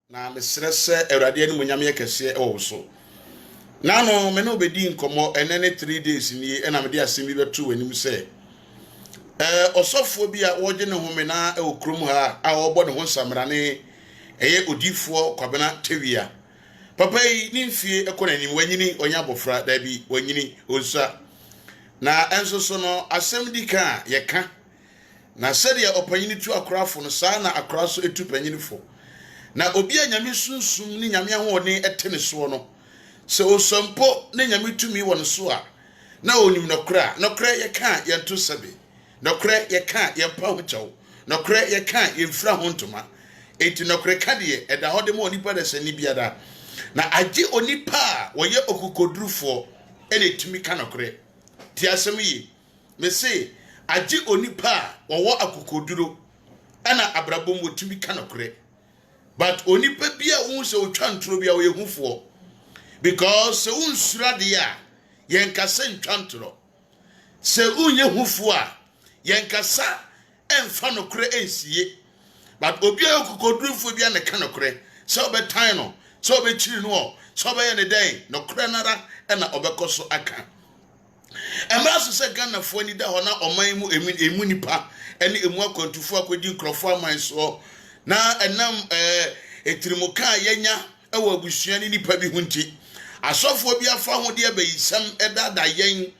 na mesrɛ sɛ awurade ani munyam yɛ kɛseɛ ɛwɔ so na no me no obedi nkɔmɔ ɛnɛ 3 days ni ɛna me de asɛm bi bɛto w'anim sɛ ɔsɔfoɔ bi a wɔgye ne home na ɛwɔ kurom ha a wɔbɔ ne ho nsamrane ɛyɛ odifoɔ Kwabena Tewia papa yi ne mfie ɛkɔ n'anim wanyini ɔnya abɔfra da bi wanyini onsa na ɛnso so no asɛm di ka yɛka na sɛdeɛ ɔpanyini tu akorafo no saa na akora so etu panyinifo na obi a nyame sunsum ne nyame ahoɔden ɛte ne so no sɛ osompo ne nyame tumi wɔ ne so a na onim nokra yɛka yɛnto sɛbe nokra yɛka yɛmpa ho kyɛw nokra yɛka yɛmfira ho ntoma enti nokra ka deɛ ɛda hɔ de ma onipa da sani biada na agye onipa a wɔyɛ okukodurufo ɛna tumi ka nokra ti asɛm yi me se agye onipa a wɔwɔ akukoduro ɛna abrabom wɔ tumi ka nokra but onipa bia wo se otwa ntoro bia wo yehufoɔ because se unsura de a yenkasa ntwa ntoro se unye hufoɔ a yenkasa emfa nokre ensie but obi a kokodurufo bia ne ka nokre se obetan no se obechiri no se obeye ne den nokre nara na obekɔso aka emra so se Ghanafoɔ ni da hɔ na ɔman mu emu nipa ene emu akwantufo akodi nkrɔfo aman so na enam etirimuka yenya ewo abusua ni nipa bi hunti asɔfoɔ bi afa ho de abayisam ɛdada yɛn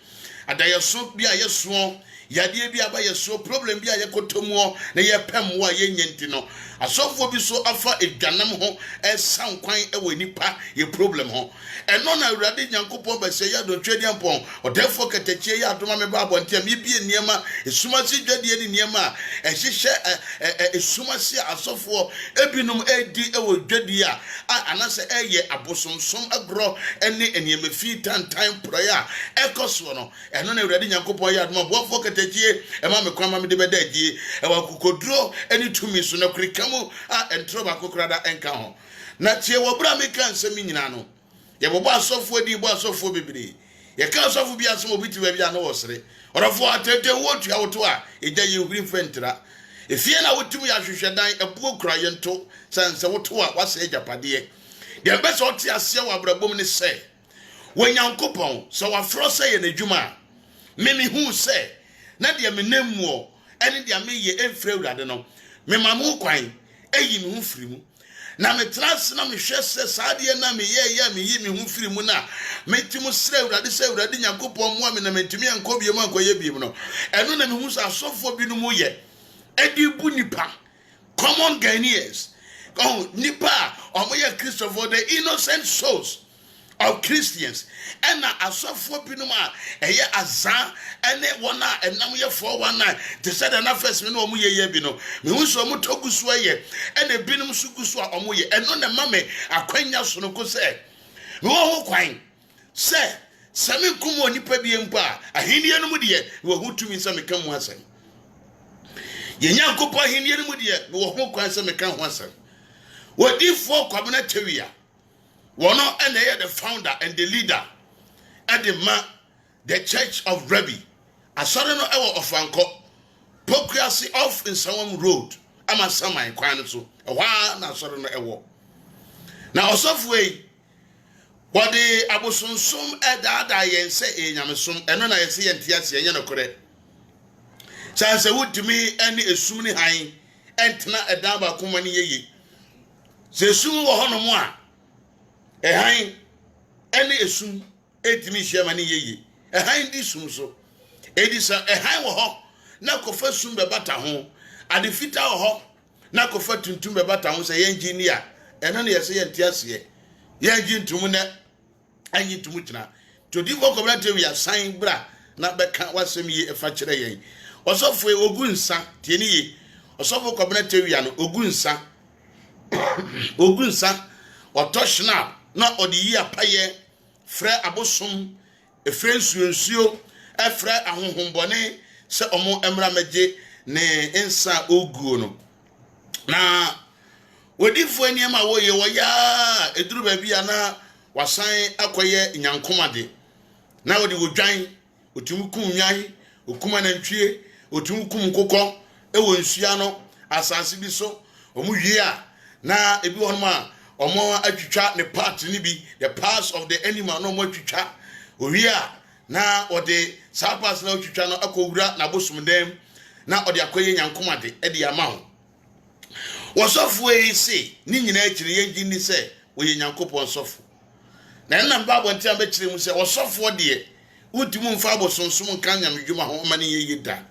adayeso bi a yeso yade bi aba yeso problem bi a yekotomuo na yɛpɛmwo a yɛnyenti no asɔfoɔ bi so afa edwanam ho ɛsan kwan ɛwɔ nipa ye problem ho ɛno na awurade nyankopɔn bɛsɛ ya do twedi ampɔn ɔdɛfo katachie ya adoma me ba abɔntia me bie niema esumasi dwadie ni niema ɛhyehyɛ esumasi asɔfoɔ ebinom edi ɛwɔ dwadie a anase ɛyɛ abosonsom agro ɛne eniema fi tantan prayer ɛkɔso no ɛno na awurade nyankopɔn ya adoma boafo katachie ɛma me kwama me de bɛdagye ɛwɔ kokoduro ɛne tumi so na kurikamu entro ba kokora enka ho na tie wo bra me kan nsem nyina no ye bo asofo di bo asofo bebere ye ka asofo bi asom obi ti ba bia na wosere orofo atete wotu awoto a eja ye huri fentra efie na wotum ya hwehwedan ebuo kura ye nto sanse woto a wase ejapade de bese oti ase wa brabom ne se wanyankopon so wafro se ye n'adwuma me hu se na de me namuo ene de me ye emfra urade no me mamu kwan eyi me hu firi mu na me trans na me hwɛ sɛ saade na me ye me yi me hu firi mu na metimu srɛ urade sɛ urade nyankopɔn mo me na mentimi ankɔ mu ankɔyɛ biem no ɛno na me hu sɛ asɔfo bi no mu yɛ edi bu nipa common Ghanaians nipa ɔmo yɛ Christopher the innocent souls of Christians and asofo binum a eye azan ene wona enam ye 419 te said na first me no omu ye bi no me hu so omu toguso ye ene binum so guso a omu ye eno na mame akwanya so no ko se me wo ho kwan se sami kumo nipa bi empa ahini enu mu de wo hu tumi se me kan mu asem ye nyankopɔ ahini enu mu de wo ho kwan se me kan ho asem wodi fo Kwabena Tewia wono and they are the founder and the leader at the Church of Rabbi. I saw no ever of Franco. Pokrasi off in some road. I'm a summer in Quanaso. A while now saw no ever. Now, of way, what the Abosun sum at that I say, Yamasum, and then I see and Tias, and correct. So I say, would to me any assuming high and not a daba kumani ye. Say soon or honomoa. Ehain ene esum etimi hyiamani yeye ehain di sum so edisa ehain wo ho na kofa sum be bata ho adefita wo ho na kofa tuntum be bata ho se engineer eno na yese yenti ase ye ngintum na anyi tumu kina to di wo Kwabena Tewia san bra na beka wasem ye efa kire yen osofo ogunsa tie ni ye osofo Kwabena Tewia no ogunsa ogunsa otoshna na odi apaye frɛ abosom efrɛ nsuo efrɛ ahohombɔne sɛ ɔmo emra megye ne ensa oguo no na Odifo eniema wo ye wo ya eduru ba bia na wasan akoye nyankomade na wodi wodwan otum kum nwan okuma na ntwie otum kum kokọ ewo nsua no asase bi so omu wie a na ebi won ma omo atwitwa ne part ni bi the parts of the animal no mo atwitwa owie a na ode sapas na atwitwa no akowura na bosumdem na ode akoye nyankomade e de ama ho wasofo yi se ni nyina akire yengi ni se oye nyankopon sofo na nna mbabo ntia be kire mu se wasofo de utimu mfa abosonsom nkan nyamedwuma ho ma ne yeye da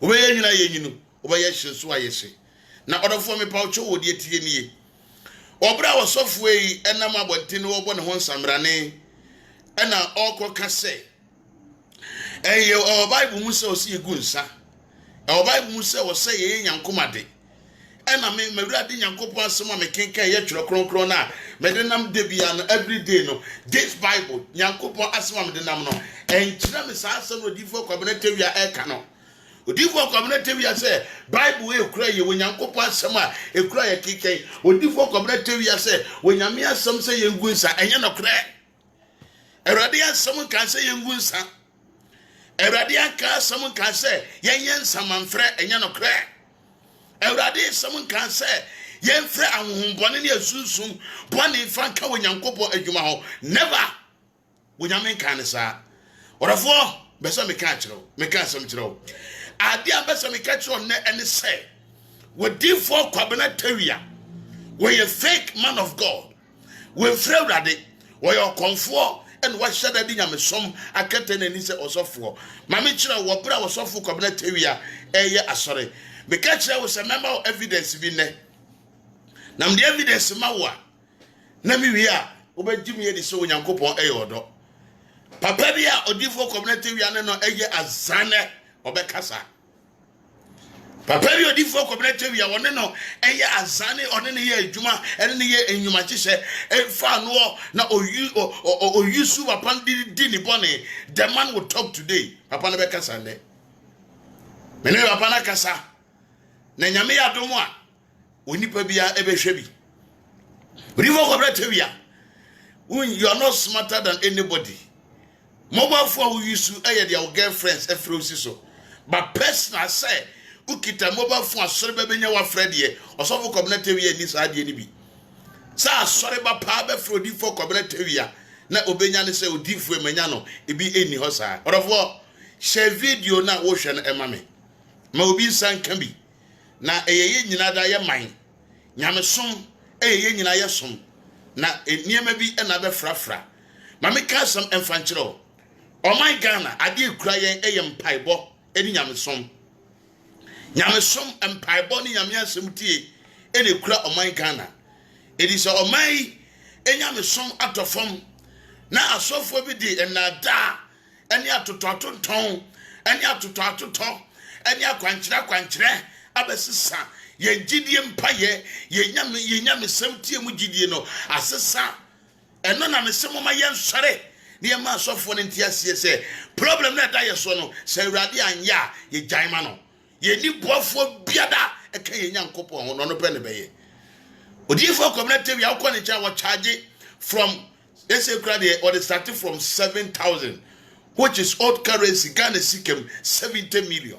obeye nyina yenyinu obeye hyeso ayese na odofo me pa ocho wodi etie nie obra wasofo yi enam abonte ne wobo ne ho nsamrane ena okroka se eye o bible mu se o se egu nsa o bible mu se o se ye nyankomade ena me mawurade nyankopon asema me kenka ye twere kronkron na me de nam de bia no every day no this bible nyankopon asema me de nam no enkyira me saa asem odifo kwabena eka no odifo kwabena se bible e kura ye nyankopon asema e kura ye kenkan odifo kwabena se nyame asem se ye ngunsa enye no kra erade asem kan se ye ngunsa erade aka asem kan se ye nyensa manfre enye no kra Eurade someone can say, Yen fre and bonny asusum, bonny franca when yankopo adjuma ho, never when yamin can say. Or a four, Bessa me catch me catch some throw. I dear Bessa me catch on net and say, with deep for cabinet terrier, where you fake man of God, when Freurade, where your comfort. And what should I do? I'm some I can't tell any say or so for. Mammy Chira, what bra was so for cabinet terrier, sorry. Because there was a member of evidence in there. Now the evidence mawa. Nami we are over Jimmy the so Yankopon Ayodo. Paparia odifo community we are no eye azane obekasa. Paparia odifo community we are one no eye azane one ne ye adwuma ene ne ye enwuma chise fa no na oyusu papa di ni bone. The man will talk today. Papa na bekasa ne. Mene papa na kasa. Na nyame ya domo a onipa bia ebehwe bi rivo kobretewia you are not smarter than anybody mobile phone who use to your girlfriends efrosi so but personal say ukita mobile phone asore bebenya wa fredie osofo kobretewia ni sa de ni bi sa asore ba pa be frodi fo kobretewia na obenya ne say odifo emanya no ebi eni ho sa orofo share video na wo hwe no emame ma obi san kan bi na eyeye nyina da ye man nyamesom eyeye nyina ye som na niema bi na be frafra ma me ka sam emfankyero o my Ghana ade ekura yen eyem paibo eni nyamesom empaibo ni nyame asem tie eni ekura o my Ghana edi so o my enyamesom atofom na asofo bi di enada eni atototonton eni atotototon eni akwankyere abesisa ye gidie mpaye ye nyame semtie mu gidie no asesa eno na mesemo ma ye nsore ne ma asofo ne ntiasie se problem na da ye so no se urade anya ye jaima no ye ni boafo biada e kan ye nyankopon ho no pe ne beye odifo community we akọ ne cha wa charge from they say credit or they started from 7,000 which is old currency Ghana sikem 70 million.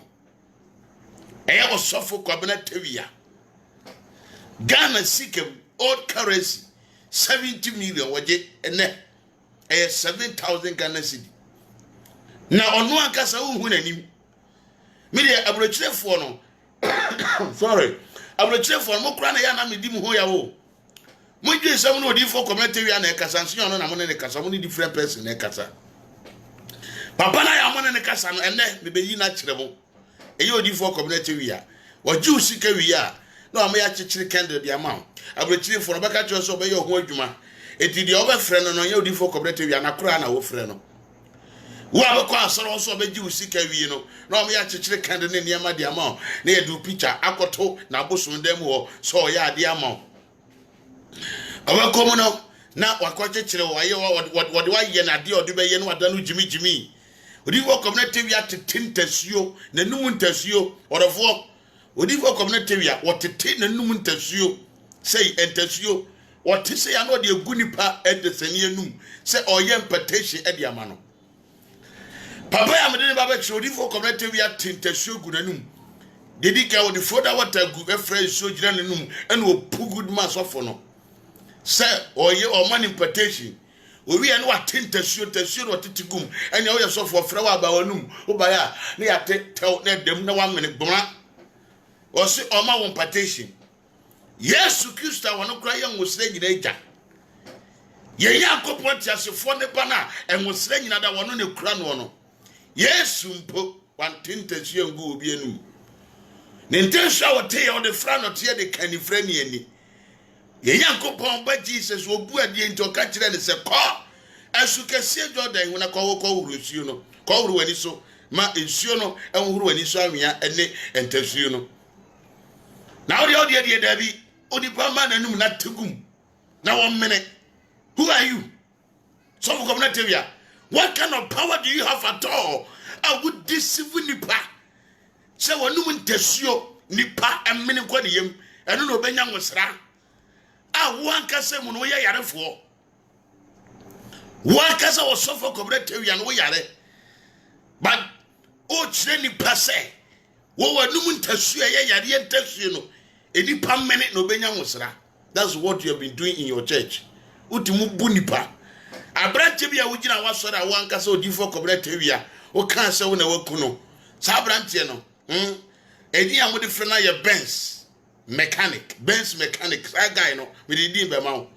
Aya osofo kwabena tewia Ghana sikem old currency 70 million waje ene 7,000 Ghana cedi na onu akasa uhu nanim me de abrochirefo no sorry abrochirefo mo kura na ya na medim ho ya wo mo dwe sam no odifo community tewia na ekasa nso no na mo ne kasa mo ni different person na ekasa papa na ya mo ne kasa no ene me be yi na kire mo eyi odifo community wia waju sika wia no am ya chichiri candle dia ma abrochiri for beka cho so be ye ho adwuma eti de obefre no no ye odifo community wia na kura na wo frɛ no wo abekọ asoro so be ji sika wi no no am ya chichiri candle ne niam dia ma na ye du picture akoto na abosun dem ho so ya dia ma abekọ mu no na wakọchichiri wo ye wo de ye na de odu be ye no wadanu jimi Odivo community we are tintasuo na numu ntasuo orofo Odivo community we are what tin na numu ntasuo say entasuo what say I know the gunipa at the senianum say or yen petition at the amano. Papa am the Baba Chodi for community we are tintasuo gunanum. Did he go the further water good friend so janum and will put good mass off for no. Say or ye or man impartation. We are not tintasuo or titigum and you yourself for flower bawanum, Obaya, near tell them no 1 minute bra or say or my impartation. Yes, Christ, I want to cry and was saying later. Ye couple just a phone banner and was saying another one on the crown one. Yes, Sumpo, one tinted young go be a new. Nintention will tell on the front of the canny friend any. Ye couple by Jesus will put the into a catcher and say, call as you can see Jordan when I call Rusuno, call Rueniso, Ma Insuno, and Ruenisamia and Tessuno. Now the audio, dear Debbie. Onipa man and not to gum. Now 1 minute. Who are you? Some of Natalia. What kind of power do you have at all? I would deceive Nipa. So when you went to show Nipa and Miniquanium and no Benyan was ra. I want Casa Monoya Yara for. One Casa was so for Cobretaria and we are it. But oh, Chenny Passe. What were no one to show Yarian Tessuno? Edi pam minute no benya musra. That's what you have been doing in your church. Utimu bunipa. Abranche bia wugina wasora wanka so difo kobretewia. O kan se wo na wakuno. Sa abranche no. Edi amode frena ye Benz mechanic. Benz mechanic. That guy no we dey din be ma wo.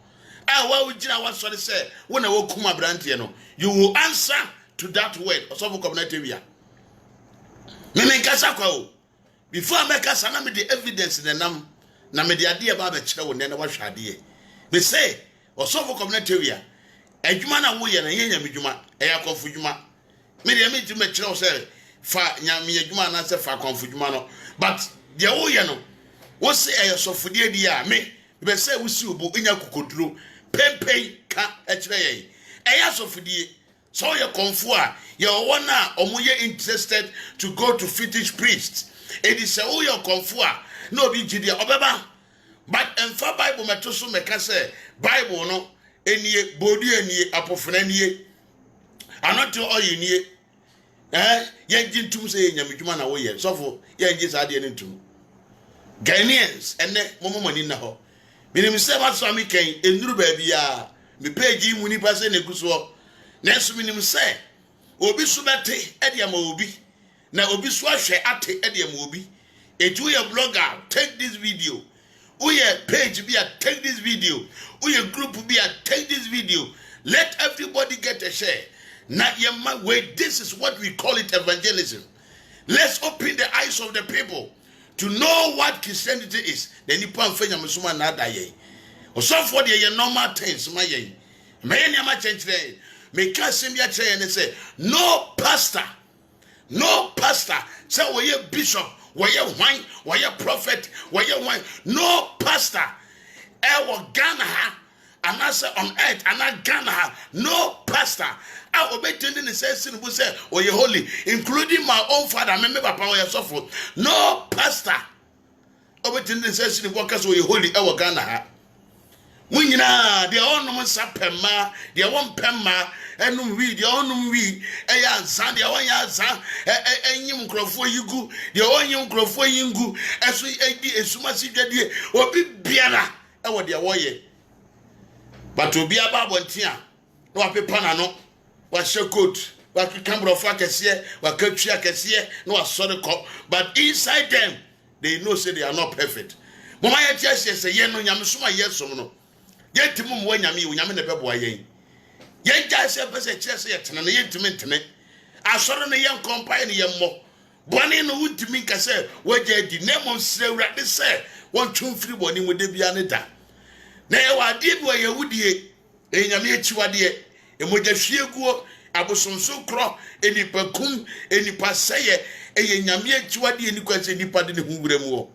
Ah wa wugina wasora say wo na wakum abranche no. You will answer to that word. Osofo kobretewia. Me nkasa kwa o. Before I make us an the evidence in the nam, na me the idea about the child and what shall be. Me say, or so for community, a Jumana way and a Yamijuma, a Confujuma. Me the image to make child say, Fa Yami Jumana answer for Confujumano. But the Oyano, what say I so for the idea? Me, we say we see bu in your kukutru, pay, can't actually. I also for the so your confua, your one or more interested to go to fetish priests. It is a oyo confua no be jidia obeba but enfa bible metoso meka say bible no enie bodi enie apofena nie anoto oyi nie ye gintum say nyamedwuma na wo ye so for ye ngi sa de ntum Ghanaians ene momomani na ho minim say ma so mi kan enuru ba bia me page mu ni pa say na guso na so minim say obi so bete e de ma obi na obi so ahwe ate e de ma obi etu your blogger take this video uye page be take this video uye group be take this video let everybody get a share na yema way this is what we call it evangelism. Let's open the eyes of the people to know what Christianity is. Then you put fenya musuma na da ye o so for the normal things ma ye me nyama change me ka simbia tell and say no pastor say we ye bishop we ye wine we ye prophet we ye wine no pastor e Ghana ha and I say on earth and I Ghana ha no pastor I obey tending the sin who say we ye holy including my own father me papa we suffer no pastor obey tending the sin workers we ye holy e Ghana ha munyina de onum sapema de won pema enum wi de onum wi eya nsan de won ya nsan enyim nkrofo yigu de onyim nkrofo yingu esu edi esuma sidwade obi biara e wo de woye but obi ababontia no apepa na no wa shekot wa kikambrofo akese wa katwi akese no asore ko but inside them they know say they are not perfect mama ya tia say ye no nyamsoma yesom no yetimu mwa nyame wo nyame ne bebo ayen yen ja se pese kire se yetene ne yentime ntene asoro ne yen compile ne yemmo bone no wuntimi nka se waje di nemo sire wrade se won twumfiri bone mu de bia ne da na ye wa de bi ye wudie e nyame echiwade e moja hwieguo abosonso kro enipakum enipa seye e ye nyame echiwade eni kwase nipa de ne huwura mu ho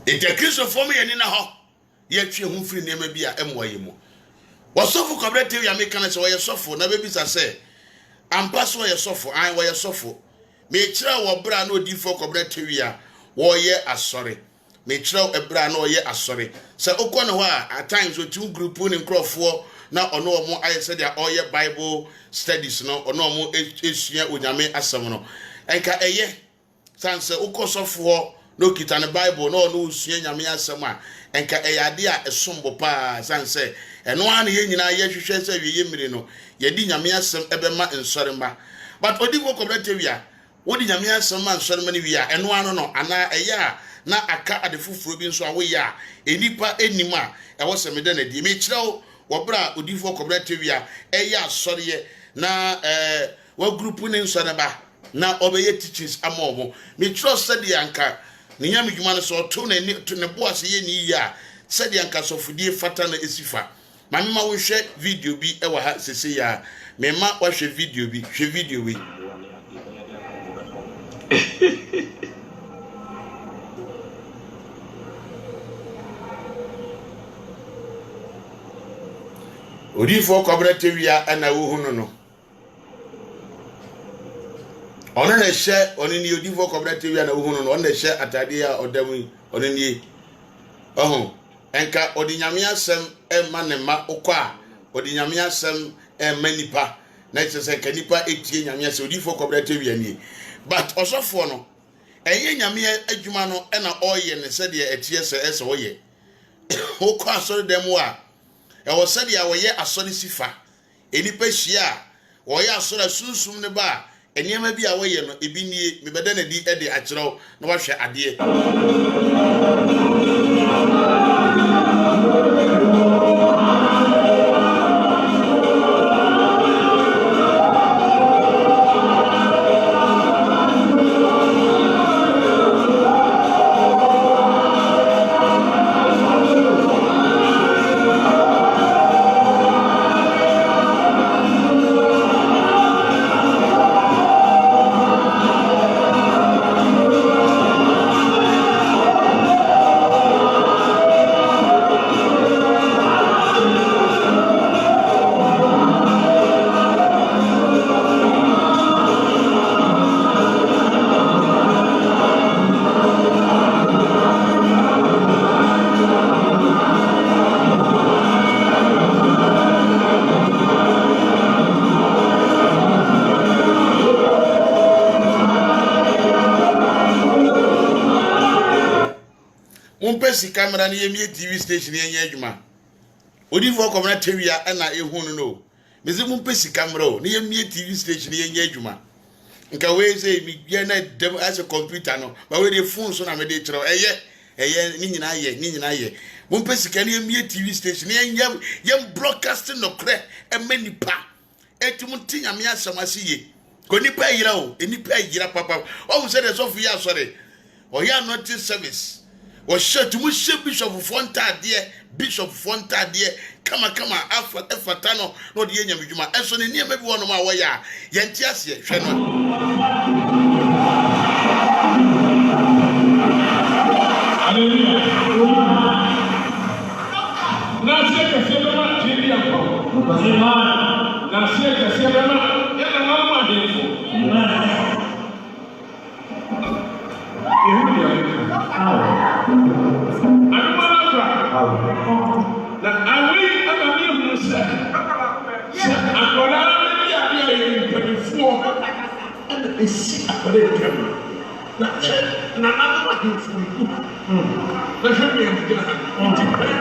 e de Kristo fo ye ni na ho ye twe hu firi nema bia emwaye mu wasofo kobrete ya meka na se woye sofo na bebisa se ampa so woye sofo an woye sofo me kira wo bra na odifo kobrete wi a woye asore me kyerɛw ebra na ɔyɛ asɔre sɛ okɔ ne hɔ a at times otu group ne nkrɔfoɔ na ɔno ɔmo ayɛ sɛ dia ɔyɛ bible studies no ɔno ɔmo esua onyame asɛm no enka ɛyɛ sanse okɔ sɔfoɔ no kita ne bible no ɔno osua nyame asɛm a enka ɛyɛ ade a ɛsombo pa sanse ɛno a ne yɛ nyinaa yɛ hwehwɛ sɛ wiye mmiri no yɛdi nyame asɛm ɛbɛma nsɔre mba but odifo kɔbrɛte wia wodi nyame asɛm ma nsɔre ma ne wia ɛno ano no ana ɛyɛ a na aka ade foforo bi nso a woyɛ a enipa enim a ɛwɔ sɛ meda na die me kyerɛw wɔbra odifo kɔbrɛte wia ɛyɛ asɔre na wa group ne nsɔre ba na ɔbɛyɛ teachings ama ɔmo me kyerɛw sɛ de anka ne nyame dwuma no so ɔto ne boase yɛ ni yi a sɛ de anka sɔfodie fata na esifa ma me ma wo hwɛ video bi ɛwɔ ha sese ya me ma wa hwɛ video bi hwɛ video bi odifo kɔbrɛte wia ana wo hunu no ona na hye oni ni odifo kɔbrɛte wia na wo hunu no ona hye atade a odamu oni ni enka odi nyame asɛm ɛma ne ma okɔ a odi nyame asɛm ɛma nipa na kyerɛ sɛ nipa etie nyame asɛm odifo kɔbrɛte wia ni but ɔsɔfo no ɛyɛ nyame adwuma no ɛna ɔyɛ ne sɛ deɛ etie sɛ ɛsɛ ɔyɛ okɔ asɔre dɛm a ɛwɔ sɛ deɛ wɔyɛ asɔre sifa enipa hyia wɔyɛ asɔre sunsum ne ba eniyama bi a wɔyɛ no ebi nie mebɛda na di ɛde akyerɛw na wahwɛ adeɛ Mumpesi camera ni yemie TV station yenye adwuma odifo kɔmna tewia na ehunu no mezi mumpesi camera o ni yemie TV station yenye adwuma nka we say mi bia na dem as a computer no ba we dey phone so na me dey kyerɛ ɛyɛ ni nyina ye mumpesi kan yemie TV station yem broadcasting no kre emanipa etum tinyame asɛm ye ko nipa yira o enipa yira papa o say the so ya sorry o ya not service o shit mu she bishop fontade kama afata no no de nyame dwuma eso ne niam bi wono ma wo ya ye nti ase hwe no hallelujah na se ke se ma tiri akọ na se ke se ma ya na ma defo na awi amami musa akola ya mpanifuo na esi akole twam na ma mpanifuo na hwɛ me mja nti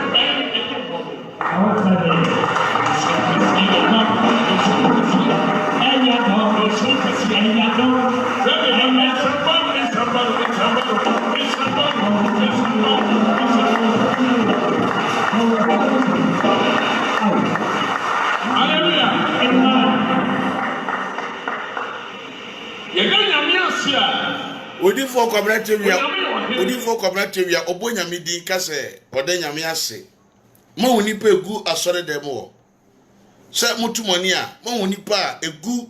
odifo kɔbrɛte wia obonyame din kase ɔde nyame ase ma woni pa egu asɔre dem wo sɛ mutumoni a ma woni pa egu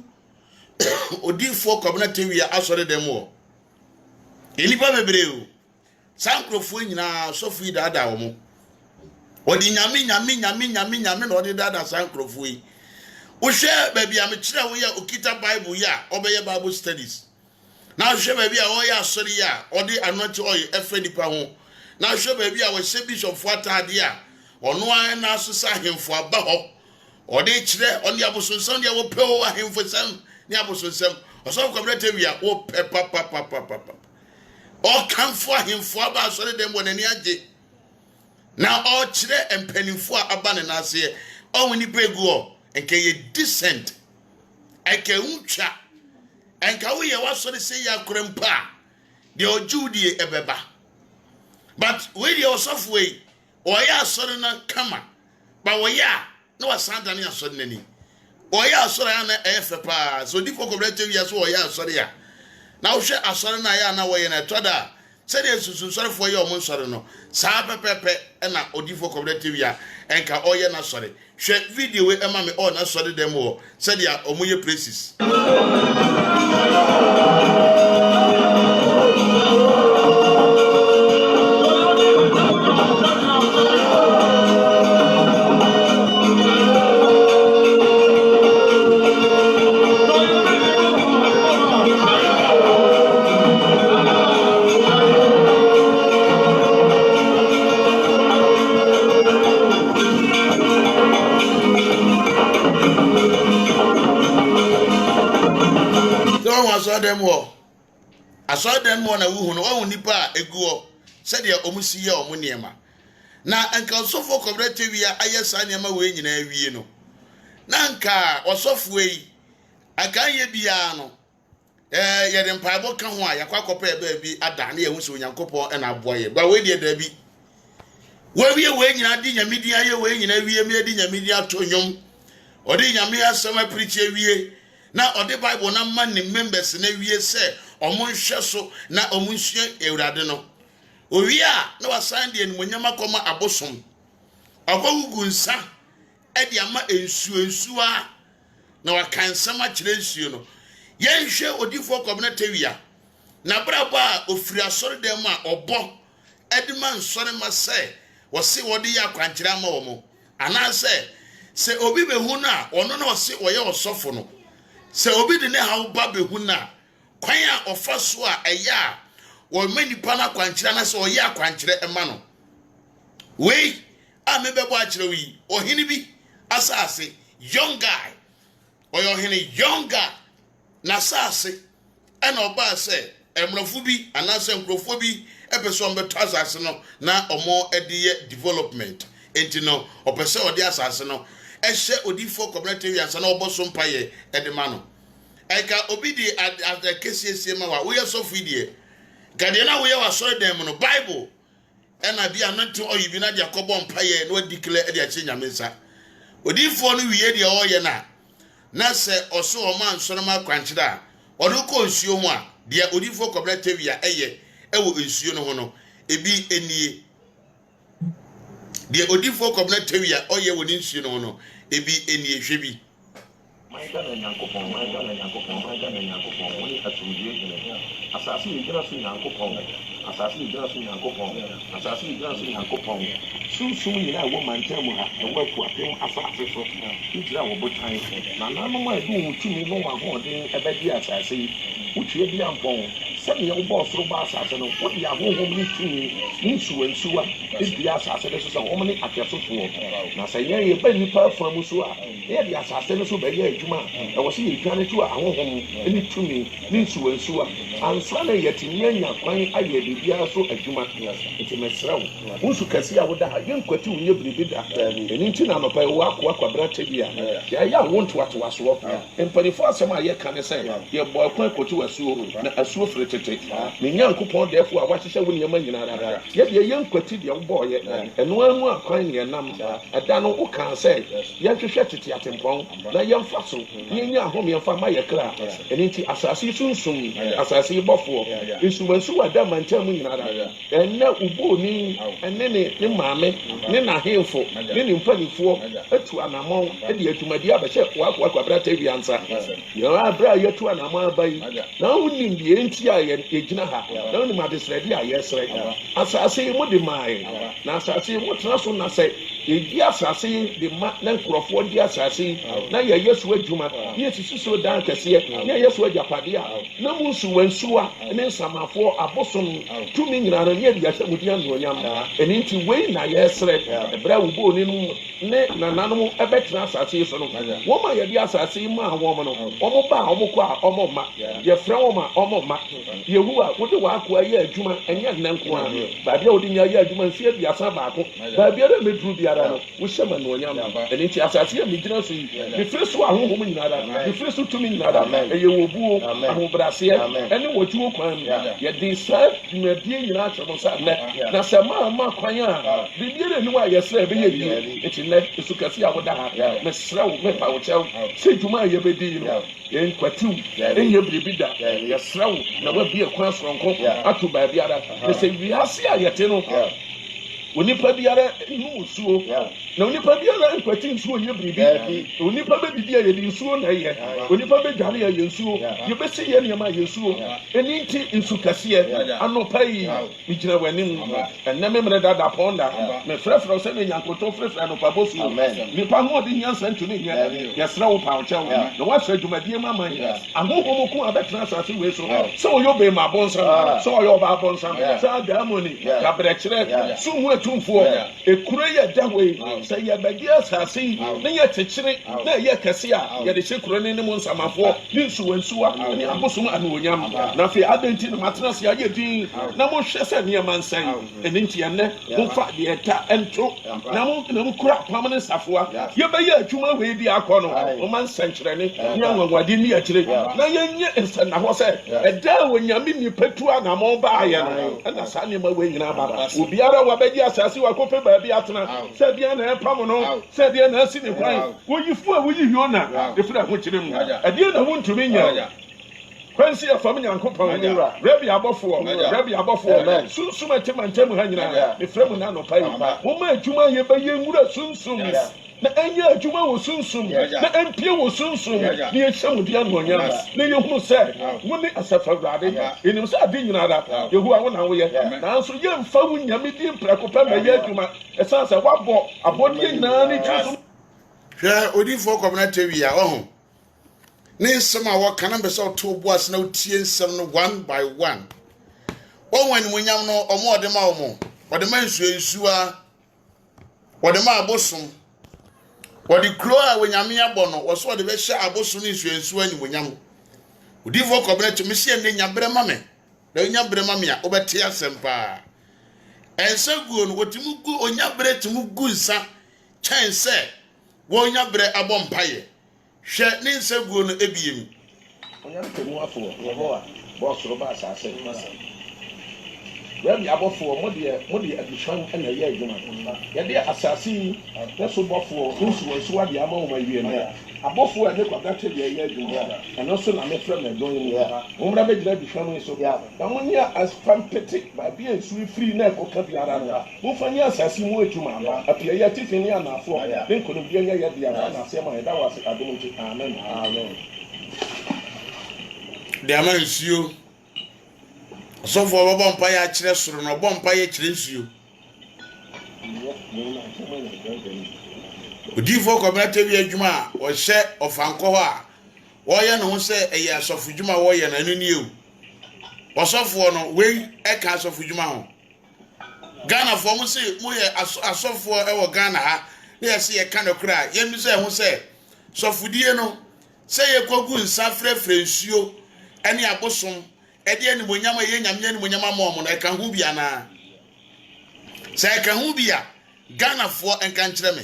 odifo kɔbrɛte wia asɔre dem wo enipa bebre o sankrofo nyina sofu yi dada wo mo odi nyame na odi dada sankrofo yi wo hwɛ ba bia me kyerɛ wo ya okita bible ya obeye bible studies na hwɛ ba bia wo ya asɔre ya odi anointing oil efe nipa ho na hwe ba bi a wo hye bishop fo atade a ono an na so sa hemfo aba ho ode kire on dia bosonsam dia wo pe wo ahemfo sam ni abosonsam oso kwabra tewia wo pe papa o kanfo ahemfo aba so dem wonani age na o kire empanimfo aba ne na ase o woni pegu o enke ye decent enke uncha enka wo ye waso de se ya krempa de ojudie ebeba but we dey osofo we o ya asore na kama ba wo ya na wasanta ne asore nani o ya asore na efepa so di foko brete wi aso o ya asore ya na wo hwe asore na ya na wo ye na toda se de susu sore fo ye o mo sore no sa pepepe na odi foko brete wi a enka o ye na sore hwe video we ema me o na sore dem wo se de o mo ye praises asodem mo na wuhu no wo nipa eguo se de omusi ye omu niema na anka osofo kobrete wia ayesa niema we nyina awie no na anka osofo yi aka ye bia no ye de mpaebo ka ho a yakwakopa ebe bi ada na ye hu se onyankopon na aboye ba we de da bi we nyina di nyamidi aye we nyina wie me di nyamidi atonyom odi nyame asem preach awie na odi bible na man ni members na wie se omun hweso na omun hwe ewrade no owie a na wasan de enmonyama koma abosom akogugu nsa e de ama ensuo a na wakansama kire nsuo no yenhwe odifo kobna tawia na braba ofiri asore dem a obo edima nsore ma se wose wode ya kwankira ma wo ana se obi behu na ono na wose oye osofo no se obi de ne hawo ba behu na kwan a ofa so a eya wo manipa na kwankira na se oye akwankira ema no we a mebebo akire wi ohini bi asase young guy oyo ohini young guy na asase ena oba se emrofo bi anase nkrofo bi epeso mbeto asase no na omo ediye development enti no opese odi asase no ehye odifo community ansa na oboso mpaye edema no eka obi di at kesiesie ma wa we so fidie gade na we wa so dem no bible ena bia nanti oyibi na dia kobo mpaye no declare e dia chinyamensa odifo no wiye dia oye na se oso o man so ma kwankyira odo ko nsuo mu a dia odifo community wia eye ewo nsuo no ho no ebi enie dia odifo community wia oye wo nsuo no ho no ebi enie hwebi Maika na nyankopon woni atumdie gene asase ni gira so nyankopon asase ni gira so nyankopon sunsun ni na wo mantam ha e wo ku apem asase so gira wo botan na nanu ma edu mutumi no wa ho den ebedi asase yi utue bi ampon sɛbi yɛ wobɔ soro ba asase no wode ahohom ne tumi ne nsuwansuwa ɛdi asase no so sɛ wɔm ne atɛsofoɔ na sɛ yɛn yɛba nnipa afa mu so a yɛde asase no so bɛyɛ adwuma ɛwɔ sɛ yɛtwa no to a ahohom ne tumi ne nsuwansuwa ansa na yɛtumi anya kwan ayɛ biribiara so adwuma nti mesrɛ wo wo nsu kɛse a woda ha yɛnkwati wo nyɛ biribi da ɛno nti na anɔpa yɛwɔ akoa kwabrata bi a yɛayɛ a wo ntoatoasoɔ mpanimfoɔ asɛm a yɛka ne sɛ yɛbɔ ɛkwan kɔto asuo na asuo firi tete ne nyankopɔn defo a wahyehyɛ wo nneɛma nyinaa yɛde yɛnkwati deɛ wobɔɔyɛ ɛno amu akwan ne yɛnam ɛda no wokaa sɛ yɛnhwehwɛ tete atempɔn na yɛmfa so yɛnya ahom yɛmfa ma yɛ kra ɛno nti asase yi sunsum asase yi bɔfoɔ nsuwansuwa da mantam mu nyinaa ɛnɛ uboni ɛne ne maame ne n'ahemfo ne ne mpanimfoɔ atu anammɔn de adwumadi abɛhyɛ wakwabra wi ansa yɛn abra yɛtu anammɔn aba yi na wonim deɛ enti a yɛgyina ha na wonim adesrɛde a yɛsrɛ asase yi mu de maae na asase yi mu tena so na sɛ edi asase de ma na nkrofo di asase na ye yesu adwuma ye sisi so dan kese na yesu ajapade a na mu nsu wansuwa ne nsamafo abosom tumi nyina no ye dia hyemudi anonyam eni nti wei na ye sere ebra wo bo ni no ne nananom ebetra asase so no wo ma ye di asase ma wo mo no omo ba omo ko a omo ma ye fra wo ma omo ma yehu a wo de wa ko aye adwuma enye nanko a ba bia wo di nya aye adwuma nsi abiasa ba ko ba bia de medru biara no wo hyema no nyam eni nti asase ye megyina so yi me firi so ahohom nyinara me firi so tumi nyinara eye wo buo ahobrase ene wo tuwo kwan ye di sa dwumadie nyina atwemo sa na se ma kwan a bibiere ni wa ye sra be ye bi eti ne esu kase a wo da ha me sra wo me pa wo chew se dwuma ye be di no en kwatiu enye bribi da ye sra wo na wa bi e kwan soronko ato ba biara ne se wi ase a ye te no onipa biara nu suo na onipa biara nkwati nsuo ye bribi onipa be bidi ye di nsuo na ye onipa be dware ye nsuo ye be se ye niam ye nsuo eni nti nsu kase anopa yi migina wanim eneme mre dada ponda me frefre se me nyankoto frefre no pabosu nipa ho di nyansa ntumi nya ye sra wo pa ochew na wa sra dwumadie mama ahohom ko abetra asase we so yo be ma bonsan so yo ba bonsan sa damoni ka brekire so mu atumfo ekuro ye dawe say ye bagi asase ne ye tekire na ye kase a ye de hekuro ne mu nsamafo ni nsuwansuwa ni abosom anonyam na fe adenti no matras ya ye din na mo hwe se ne mansan enenti ene mo fa de eta ento na mo kura pamane safoa ye be ye adwuma we di akọ no mo mansan kire ne nya nwawade ni akire na ye nye nsana ho se eda wonyame ni petua na mo ba ye no na sa ne ma we nyina ba obiara wa bagi asase wa kope ba bi atena se bia na epam no se bia na asi ne kwan woyifu a woyi hiona efura ho kire mu ade na wo ntumi nya kwansi afam nyankopon rabi abofo sunsum atemantem ha nyina efra mu na no pai wo ma adwuma ye ba ye ngura sunsum na enye adwuma wo sunsum na empie wo sunsum na ye hyemudi anonyam na ye hu se wo ne asafawrade enim se ade nyina da yehu a wo na wo ye na so ye mfa wo nyame di mprakopa ma ye adwuma esanse wabo abodie nyina ni tuso hwe odifo kwabena tewi a oho ne nsem a wo kana be se to boas na utie nsem no one by one won munyam no omo ode ma omo ode ma nsuensuwa ode ma abosom ode kro a wonyame abo no wo so ode be hye abosom ne nsuensuwa ni munyam odifo kwabena to mehye ne nyabre ma me na nyabre ma me a obete asempa ense guo no wotimu gu onyabre timu gu nsa chense wo nyabre abompaye hwe ne nse guo no ebiem onya temu afo wo a boss ro ba asase Wem abofo mo de adishan na ye adwuma ye de asase na so bofo nsu wa de ama wo mawie no abofo a ne kwagata de ye adwuma eno so na me fra me don mu mo mra be gira adishan so na mo nya asfampete ba bi ensu free na ekoka biara no mo fa nya asase mu adwuma apia ye tifini anafo ne nkono bi nya ye biara na se ma ye da wase adomo ti amen de amansuo so for baba mpa ya kire soro no bompa ya kire nsuo odifo kwabena tebi adwuma o hye ofanko ho a wo ye no se eye asofu dwuma wo ye na nani ewu osofo no we eka asofu dwuma ho Ghana for mo se mo ye asofo e wo Ghana ha na ye se ye ka no kra ye mi se ho se sofudie no se ye kogu nsa frefre nsuo ene abosom ede eni monyama ye nyamye ni monyama mo na eka hu bia na se eka hu bia Ghana for enka nkyere me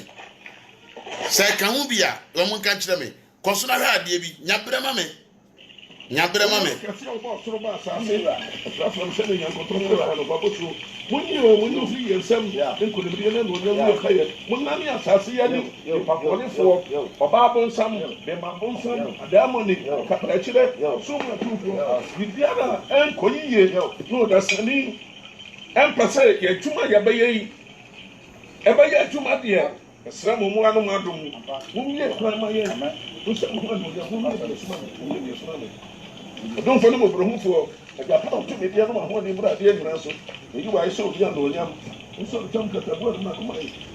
se eka hu bia wo mo nka nkyere me koso na hwa ade bi nyabre ma me kasi o bo soro ba sa se la from se le nyanko to no ba bo so munyo fi yensam den ko le bi na no nyamu khaye mun na mi asase ya ni papole fo oba bon sam be ma bon sam adamoni ka pra chire so mu tufu bibiara en ko yiye no da sani en pase ye tuma ya be yi e be ya tuma de esra mu anu ma dum mu ye kwa ma ye mu se mu anu ya mu ye suma don't follow me, bro. For a Japan to me, the other one, the Brazilian, so you are so young, nso tam kata bo na kuma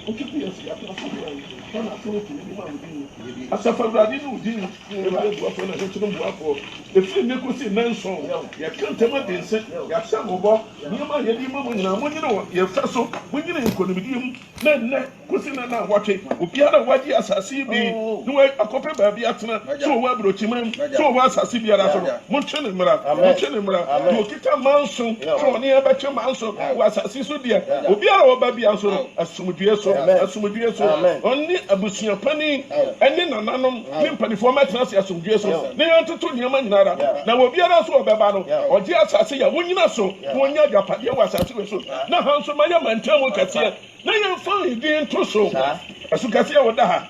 otu bi esi atra so bo na na so to ni ma wudi asafa brade ni wudi ni ba bo afọ na so bo afọ efi ne ko si nanso ya kanta ma de nse ya sha mo bo ni ma ye di ma mo nyina ye fa so mo nyina nkonomidi mu na ko si na watwe obi ara waji asase bi ni wa akope ba bi atena so wa brochi mam so wa asase bi ara so mo twene mra mo kita manso so ni aba twe manso wa asase so dia obi ara wo ba bi anso asumdue so onni abusuya pani eni nananom ni mpanifo metena se asumdue so ni yantoto niam nyinara na obi ara so obeba no oje asase ya wonyina so wonya japade wa asase we so na hanso ma ya mantamu katia na ya fa idin to so asukase wo da ha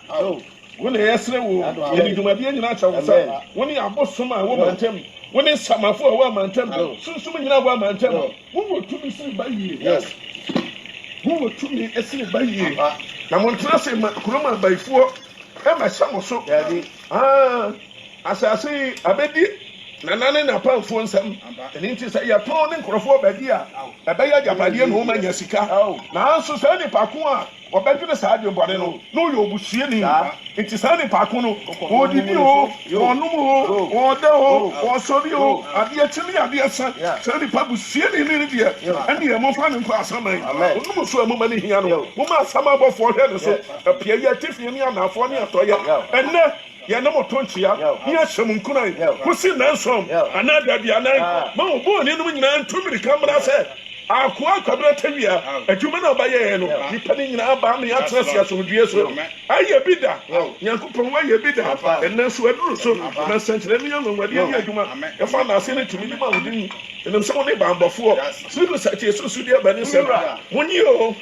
wona yesre wo eni dwumade nyina cha wo sa woni abosom a wo mantam woni samafo a wo mantam sunsum nyina wo mantam wo tumi siri bayi wo tumi esiri bayi na mo ntra se kuroma bayifo e ma sha mo so asase abedi na nane na panfo nsam eni nti se ya ton ne nkrofo badi a ebeya japade no ma nya sika na anso se ni pako a obedwene saa de mbode no yo obusue ni nti saa ni pako no odidi o onum o ode o osori o ade atimi ade asa saa ni pa busue ni de ene ye mo fa ne nko asaman onum so amuma ni hia no mo ma asama bofo hwe ne so apia ye tifi ni anafo ni atoye enne ya na motonchia ni ahyem nkunan kusi nansom anada bia nan ma obo ni no nyina ntumiri kamera se akwa kwabra tawia adwuma na obaye no nipa ni nyina ba me atra sia so due so aye bida nyankopon waye bida enne so aduru so na sentre ni yam nwade ni adwuma e fa na ase ne tumi di ma wodin enem so ne ba mbofo sidu sache so su dia ba ni sem munyi o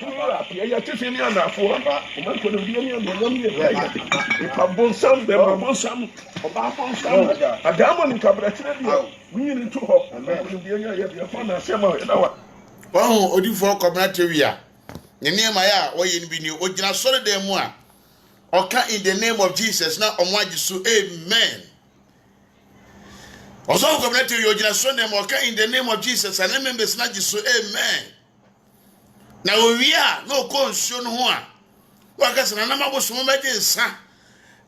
ya tefe ni anafo o man ko no dia ni andom ni e pa bonsam be bonsam oba bonsam adamo ni kabra tire dia munyi ni to ho ko dia nya ya bia fa na ase ma e dawa wahu odifo kọbana tewia ne niema ya oye nbi ni ogina sore dem mu a oka in the name of Jesus na omwaji so amen ozo kọbana tewia ogina sore dem oka in the name of Jesus and members na ji so amen na owia na okonsuo no ho a wakasa na maboso mo meje nsa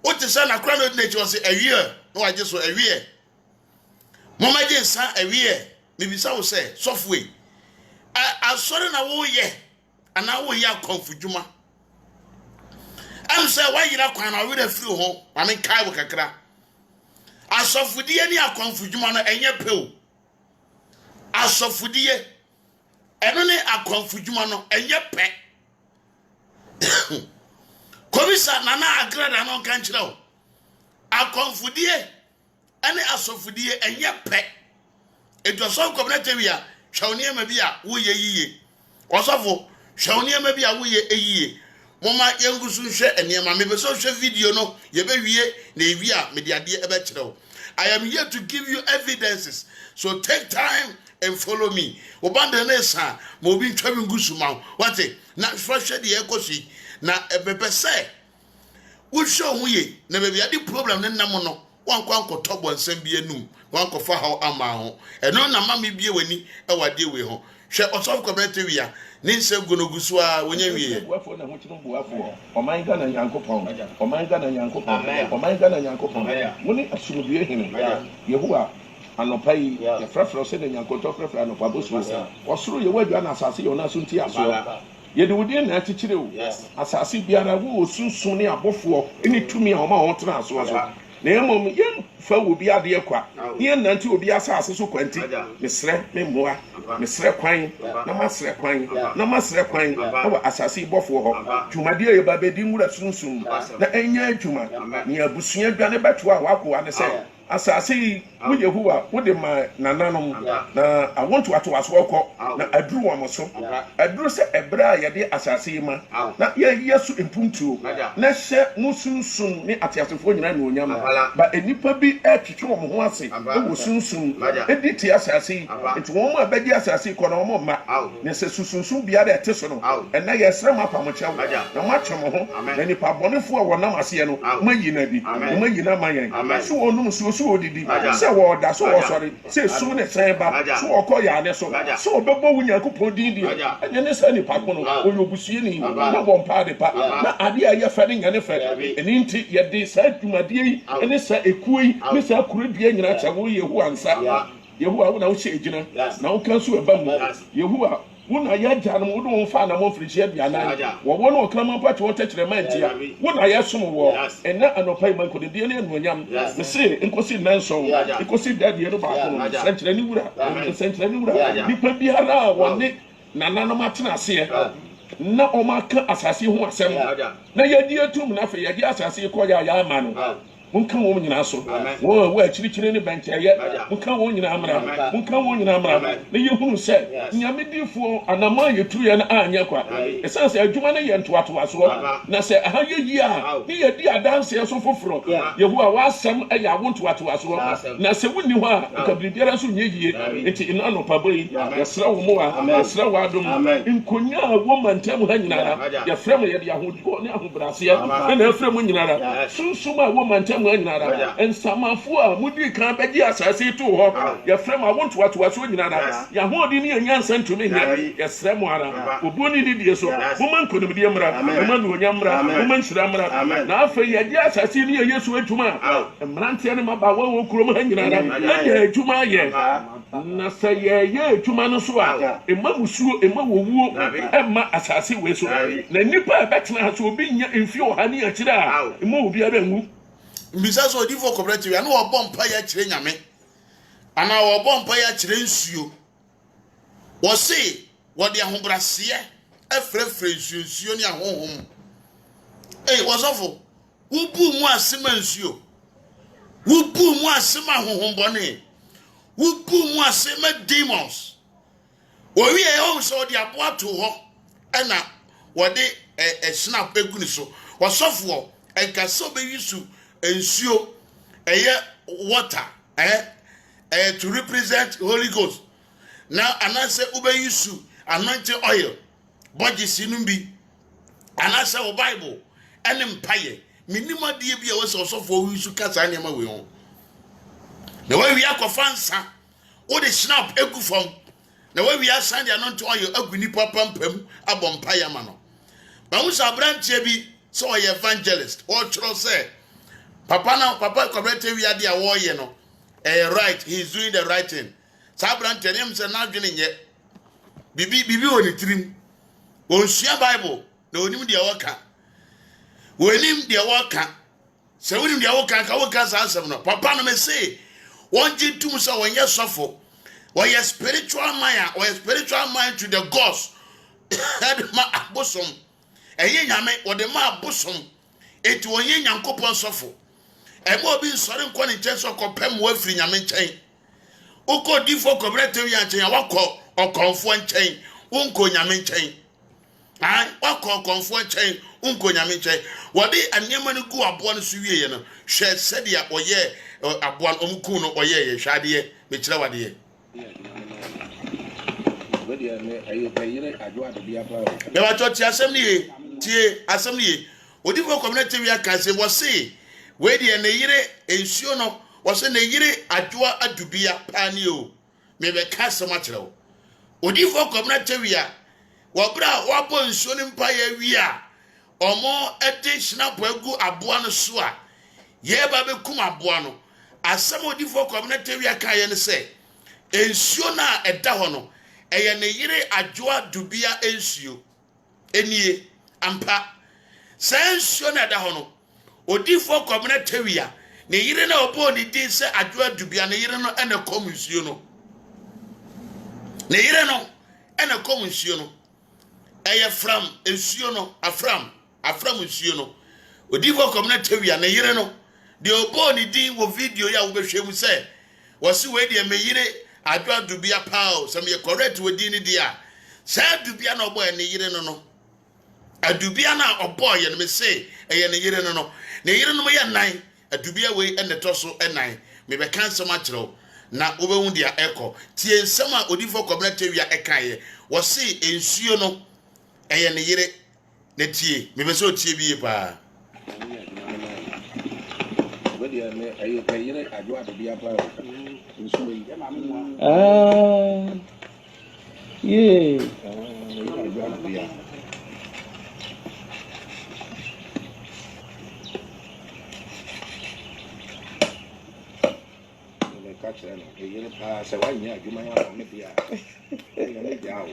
o te sa na kra no de wo se awie no waje so awie mo meje nsa awie mebisa wo se software asori na wo ye ana wo ye akonfudwuma am say wa yira kwan na we da firi ho ame kai wo kakra asofudie ni akonfudwuma no enye pew asofudie eno ni akonfudwuma no enye pe komisa nana agrada no kan kire wo akonfudie ene asofudie enye pe edoso komunitewia Shawnie ma bia wo ye yiye osofo shawnie ma bia wo ye eyiye moma yengusu hwe enema me beso hwe video no ye bewie na ewia me de ade ebe kirewo. I am here to give you evidences, so take time and follow me. Obanda na sa mo bi ntwa bi ngusu ma wate na hwe de ekosi na ebebe se wo hwe ho ye na be bia de problem ne nam no wankwa nkotobo nsem bi enum wankofa ha ama ho eno na mama bie wani e wade we ho hwe osof community wia ni nse gonogusu a wonya wie buafo na ho kinu buafo oman ga na yankopon oman ga na yankopon muni asumdue hinu yehuwa anopai ya frafra se na yankoto frafra anopa bosu osoro ye wadua na asase yo na so nti aso ye de wodi na akikire wo asase biara wo osunsun ne abofo eni tumi a o ma ho tena aso na emom yen fa wo bi ade kwa yen nanti obi asase so kwanti mesre memmoa mesre kwan na masre kwan awa asase bofo ho dwumade ye ba bedi nwura sunsun na enya adwuma ni abusua dwane beto a wakoa ne se asase wo yehuwa wo de ma nananom na I want to aso okọ na aduru wa moso aduru se ebra ye de asase ma na ye yesu impuntu na hye musunsun ni atiasefo nyina na onyam ba enipa bi atwitwe wo ho ase wo sunsun editi asase enti wo ma bedi asase ko na wo ma ne se susunsun bia da ete so no ena ye sra ma pamochewo na ma twem ho na nipa bonefo a wonam ase ye no mayi na bi mayi na mayen so onum so so odidi se wo da so wo sori se sum ne sen ba so okoya ne so so obebo wo Nyankopɔn din di enye ne sa ni pa kono oyobusue ni na bo mpa de pa na ade a ye fa ne nyane fa eni nti ye de sa dwumade yi ene sa ekuyi ne sa kurodua nyina cha wo Yehu ansa Yehu a wo na wo che ejina na wo kan so eba mu Yehu a wona ya janu wo do fa na mo frihia biana wo wo no krama pa che wo techere mantia wona ya som wo ena anopai man ko de ne anuonyam me se enkosi nanso enkosi dade no ba ko sentre ni wura nipa biara wo ne nananom atena ase na o maka asase ho asem na yadi atum na fe yadi asase ko ya ama no munka wo nyina so wo akirikire ne bankyeye munka wo nyina amra na yehunu se nyame difo anama yetuye na anya kwa esanse adwuma na ye ntoato aso na se aha yeyi a ne yedi adanse so foforo yehu a wasem aya wo ntoato aso na se wonni ho a kabribiara so nyeyie enti ina no pabai yesra wo mo a yesra wo adom nkonya wo mantem ha nyina ya frem ye de ahodiko ne ahobrase na efrem nyina sunsuma wo mantem nyinara ensamafo a mudi kan beji asase to ho ya frem a wonto atoaso nyinara ya hodi ne nyansa ntumi nya ya srem ara oboni di die so woman konum die mra woman wonya mra woman shira mra na afa ya di asase ne Yesu adwuma mrante ne maba wo kurom ha nyinara ya adwuma ye na say ye adwuma no so a emabusuo emawowuo emma asase we so na nipa betena ha so obi nya mfio ha ne akira a ema obi ara ngu mbisa so Odifo cooperative ana wo bompa ya kire nyame ana wo bompa ya kire nsuo wo se wo de ahobrase efrefre nsuo ni ahohom wosofo wubu mu asema nsuo wubu mu asema ahohom bone wubu mu asema demons wo wi e o so de abo ato ho ana wo de snap eguni so wosofo enkaso be yusu ensio water to represent Holy Ghost now anase ubeyisu anointing oil body sinumbi anase o Bible ene mpaye minima die bia we so for yusu kasa ne ma we ho na we wi akofansa o de snap egu fom na we wi asan de anointing oil aguni papa mpam abompaye ma no ba wo sabrantie bi so o evangelist o chro say Papa cooperative we ade a wo ye no right he is doing the right thing sabrant him say na dwene nye bibi oni trim on share Bible na onim de woka wonim de woka se wonim de woka ka woka sa asem no papa no me say won ji tum so won ye sofo wo ye spiritual mind to the gods that ma abosom eye nyame wo de ma abosom eti won ye Nyankopon sofo emo bi nsori nko ne nche so kopem wo afiri nyame nchen uko Odifo cooperative ya nchen wakọ okonfo nchen unko nyame nchen wakọ okonfo nchen unko nyame nchen wode anyema no gu abo no so wiye no hwe sedia oye abo no omku no oye ye hwade me kire wade ye wode ne ayo bayire adwo adobia pa be wa choti asem ni tie asem ni Odifo cooperative ya kan se wo se we de ne yire ensuo no wo se ne yire adwoa adubia pani o me be ka sema kire wo Odifo cooperative ya wo bra wo bo ensuo ni mpa ya wi a omo ede snap agu aboa no so a ye ba be kum aboa no asem Odifo cooperative ya kan ye ne se ensuo na eda ho no eye ne yire adwoa dubia ensuo enie ampa sensuo na eda ho no Odifo cooperative ya ne yire na obo ni din se adwoa dubia ne yire no ene kom nsuo no ne yire no ene kom nsuo no eye from nsuo no afram nsuo no Odifo cooperative ya ne yire no de obo ni din wo video ya wo behwe mu se wo se we de me yire adwoa dubia pao se me correct we din ni dia sa dubia na obo ne yire no adubia na obo ye no me se eye ne yire no ne yire no ye nan adubia we ene to so enan me be kan sema kire na obehu dia eko tie nsema Odifo cooperative ya ekaye wo se ensuo no eye ne yire ne tie me be so tie bi pa dia me ayi yere adwo ade apa nso yi yeah adwo ade ya le catch na yere pa se wa nya adwuma ya me dia ya me dia o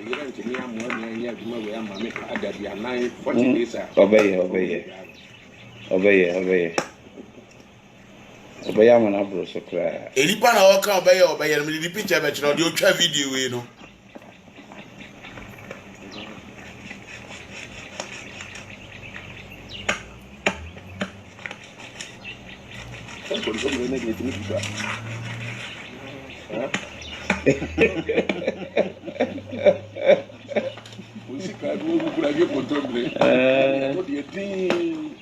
yere ntimi amu ani ya adwuma we ama me ka adabi anan 40 days a obeye amana bro so kra Elipa na waka obeye no the picture be chiro de otwa video we no. Por eso me viene que me Você cara do Brasil controle. O dia tem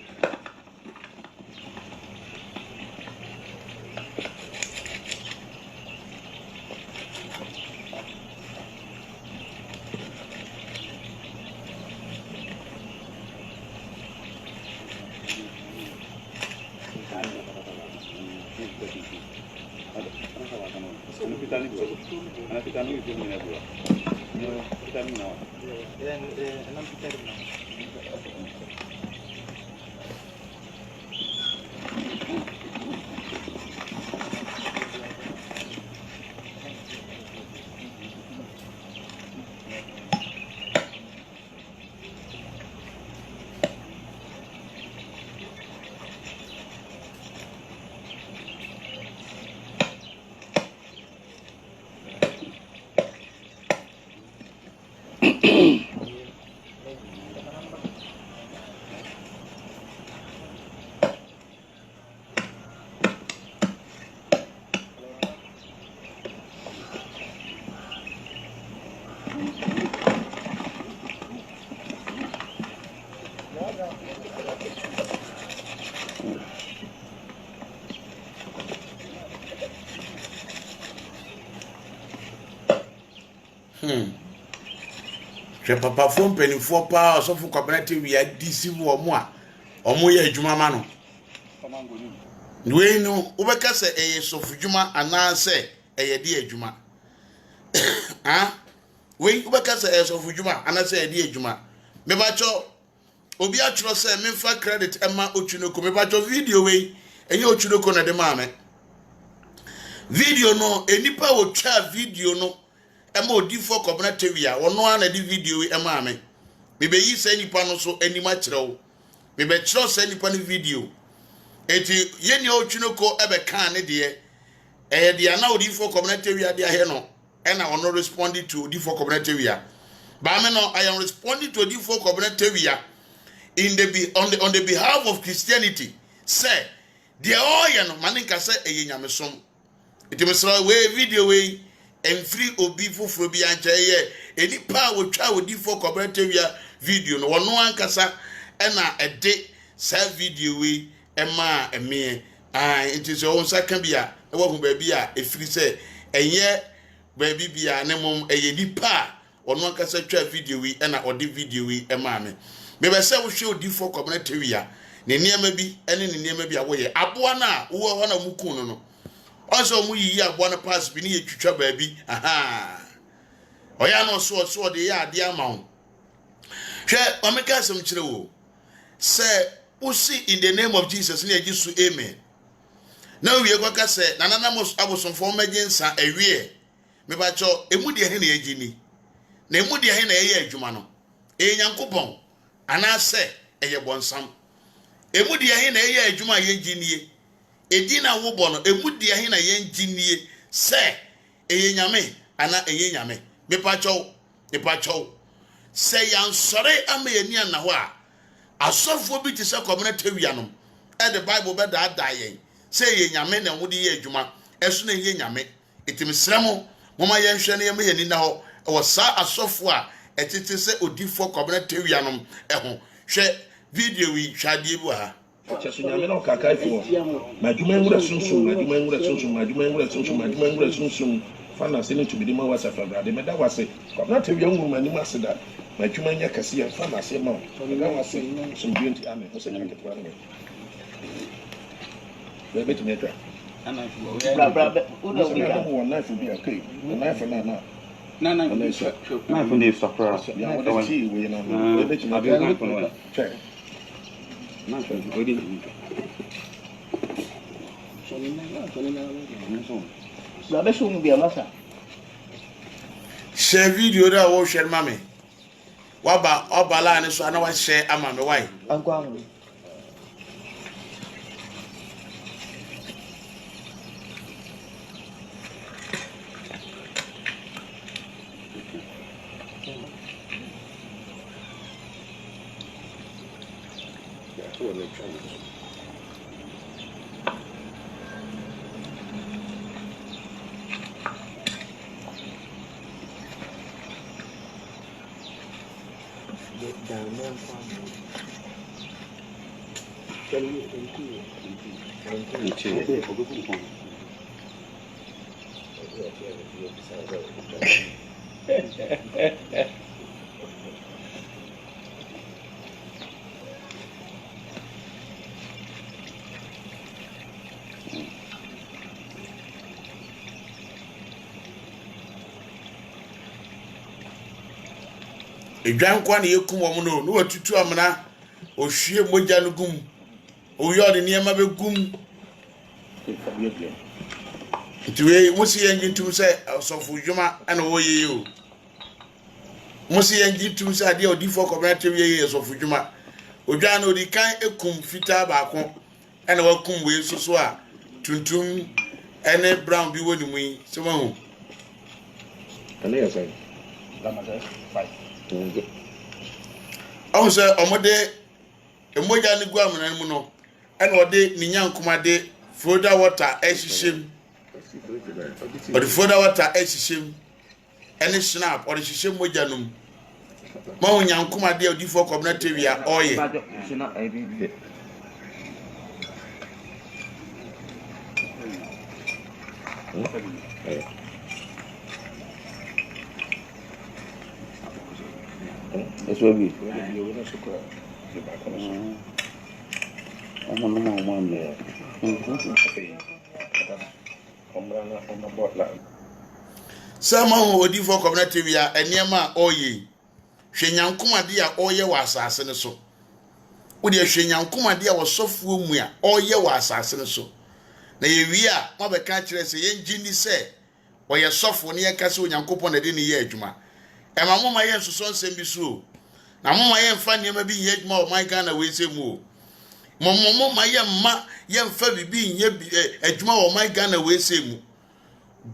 Hwe papa fo mpanifo pa osofo kwabena TV ya disi wo mo a omo ye adwuma ma no we no ubeka se eye sofu dwuma ananse eye de adwuma ah we ubeka se eye sofu dwuma ananse eye de adwuma me ba cho obi a tro se me fa credit ema otwunoko me ba cho video we eye otwunoko na de ma me video no enipa wo twa video no ema odifo kwabena TV ya wono ana di video we ema me be yi se nipa no so enima kirewo me be kiro se nipa no video eti yeni otwunoko ebe kan ne de de ana odifo kwabena TV ya de ahe no ena ono responding to odifo kwabena TV ya ba me no I am responding to odifo kwabena TV ya in the on the behalf of Christianity say the oye no maninka say eye nyamesom eti mesra we video we free obi fufuro bi ancha ye enipa wo twa odifo kwabena TV ya video no wono ankasa ena ede sa video we ema eme enti so won saka bia e wo hu ba bia efiri se enye ba bia ne mom eye nipa wono ankasa twa video we ena ode video we ema me be se wo hwe odifo kwabena TV ya ne niema bi ene ne niema bi a wo ye aboa na wo ho na mukun no no also mu yi aboa na pass bi ne ye twitwa ba bi aha oya no so de ya ade ama wo hwe omeka asem kire wo say usi in the name of Jesus ne agisu amen na wiye kwaka say nanana mos abosomfo magensa awie me ba cho emu de he na agini na emu de he na ye adwuma no nyankopon ana se eye bonsam emu de he na ye adwuma ye ginie edina wo bo no emu de he na ye ginie se eye nyame ana eye nyame me pa cho se yan sore ama ye ni na ho a asofo bi ti se kwabena TV ya no e the Bible be da yen se ye nyame na wo de ye adwuma esu na ye nyame etimsremo moma ye nhwe na ye me ye ni na ho e wo sa asofo a etete se odifo kwabena TV ya no e ho hwe video wi hwade bu ha Chesu nyame na okakai fo. Madwuma nwura sunsun, madwuma nwura sunsun, madwuma nwura sunsun, madwuma nwura sunsun. Fana se ne to bi de ma wasa fa brade me da wase ko na te wi anwu ma ni ma se da ma twuma nya kase ya fana se ma me da wase so bi enti ame ho se nya ke twa ne be be to me twa bra uno bi ga mo na fu bi akai na fu na Na from the supper. ya wo da ti we na be be to me twa Na from the wedding. bra be so mu bia masa share video da wo share mame waba obala ni so ana wa share ama me why ankwa edwan kwa na yekum wo no no watutu amna ohwie moja no gum oyo de niema be gum tuwe musi yengitum se osofu djuma ana wo ye o musi yengitum se ade odifo community ye osofu djuma odwan no di kan ekum fita ba ko ana wakum we soso a tuntum ene brown bi woni mu yi se ma hu ana ya sai awon se omode emoja ni gwa amna mu no ene ode ni nyankomade froda water eshishem ode froda water eshishem ene snap ode shishem moja num ma won nyankomade odi fo community wia oye Eso es bien. Vamos a mandar. sama odi fo community wia eniema oye hwenyankomade a oye wa asase ne so wodi hwenyankomade a wosofuo mu a oye wa asase ne so na ye wi a mo be ka kire se ye ngini se oye sofo ne ye ka se onyankopon na de ne ye adwuma e ma mo ma ye nsoso nsem bi so na mo ma ye mfa niema bi ye adwuma o my Ghana we se mu mo ma ye mma ye mfa bibi nye adwuma o my Ghana we se mu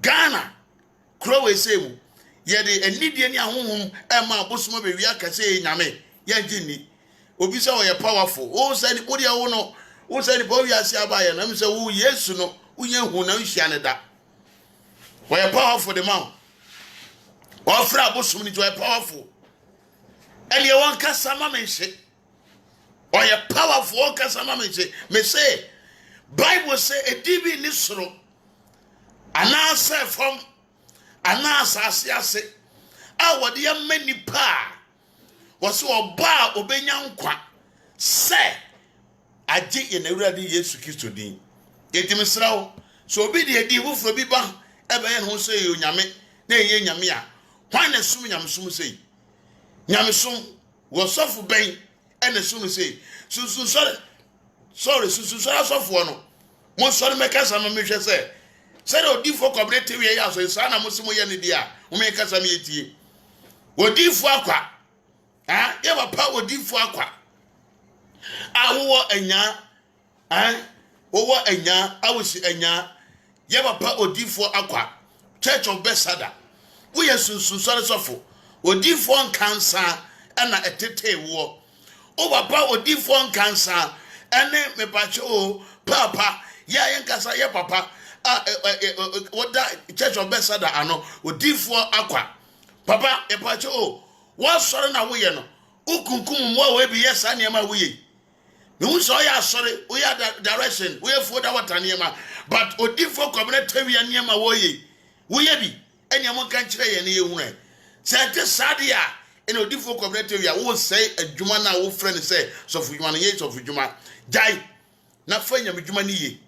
Ghana kro we se mu ye de enidie ni ahonhom e ma abosomo be wi aka se nyame ye ngini obi se o ye powerful o se ni odi awo no o se ni bo wi ase abaye na me se wo Yesu no unye hu na nhia ne da we powerful the man o fra abosom ni to we powerful ele won kasa ma me hye o ye powerful o kasa ma me hye me say Bible say edibi ni soro ana se from ana asase ase a wode ya mani pa wo se oba obenya nkwa se agye ye na Awurade Yesu Kristo din etimsrawo so obi de edi wufro bi ba ebe ye ho so ye onyame na ye nyame a hwan na sum nyamsum sei nyamsum wo sofu ben ene sum sei susu sorry susu sofo no mo sorry meka sama me hwe se sere odifo community we ya so sana mo simo ye ne dia mo me kasa me etie odifo akwa ye papa odifo akwa awo anya owo anya awosi anya ye papa odifo akwa Church of Bethesda we ye sunsun sore sofo odifo nkansa na etete wo o papa odifo nkansa ene me pache o papa ya ye nkasa ye papa what that Church of Bethesda ano odifo akwa papa e pache o what sore na we ye no ukunkum mo we bi yes anema we ye me hu so ya sore we ya direction we fo da water anema but odifo community we anema we ye bi enya mo kan kire ye ne ye hu e se te sade a ene odifo community wi a wo sei adwuma na wo frɛ ne sɛ sofu dwuma no ye sofu dwuma jai na fanya medwuma ne ye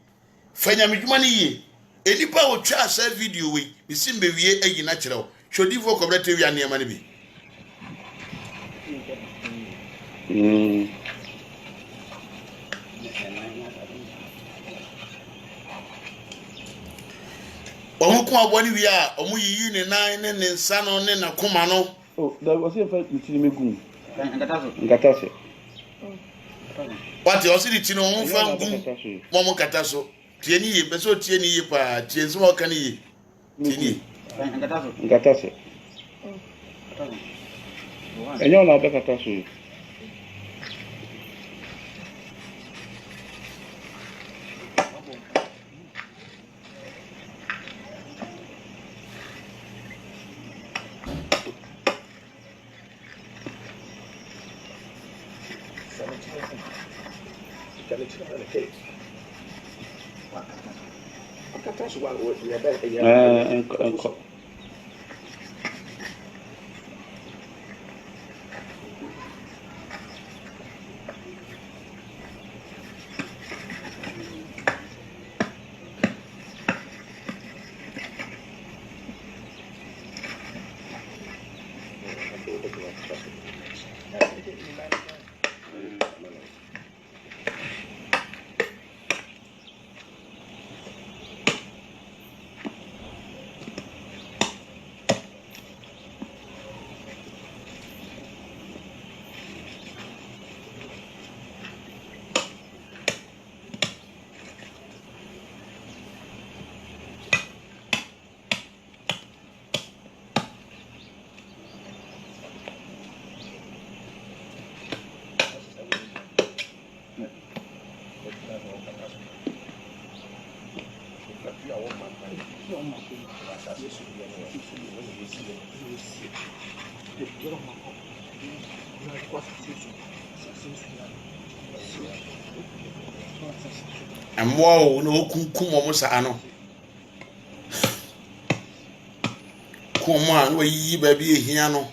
fanya medwuma ne ye enipa wo twa asa video we bisim be wie ayi na kire wo hwodifo community wi a ne ma ne bi omu ko aboni wi a omu yiyi ne nan ne ne nsa no ne na koma no oh da was in fact you me gun ngata se what you see the no omu fa gun mo kata so tie ni ye be so tie ni ye pa tie nso mo kan ye tie ni ngata se enyo na be kata so amwo no kunkum mo sa ano kuma no yi ba bi ehia no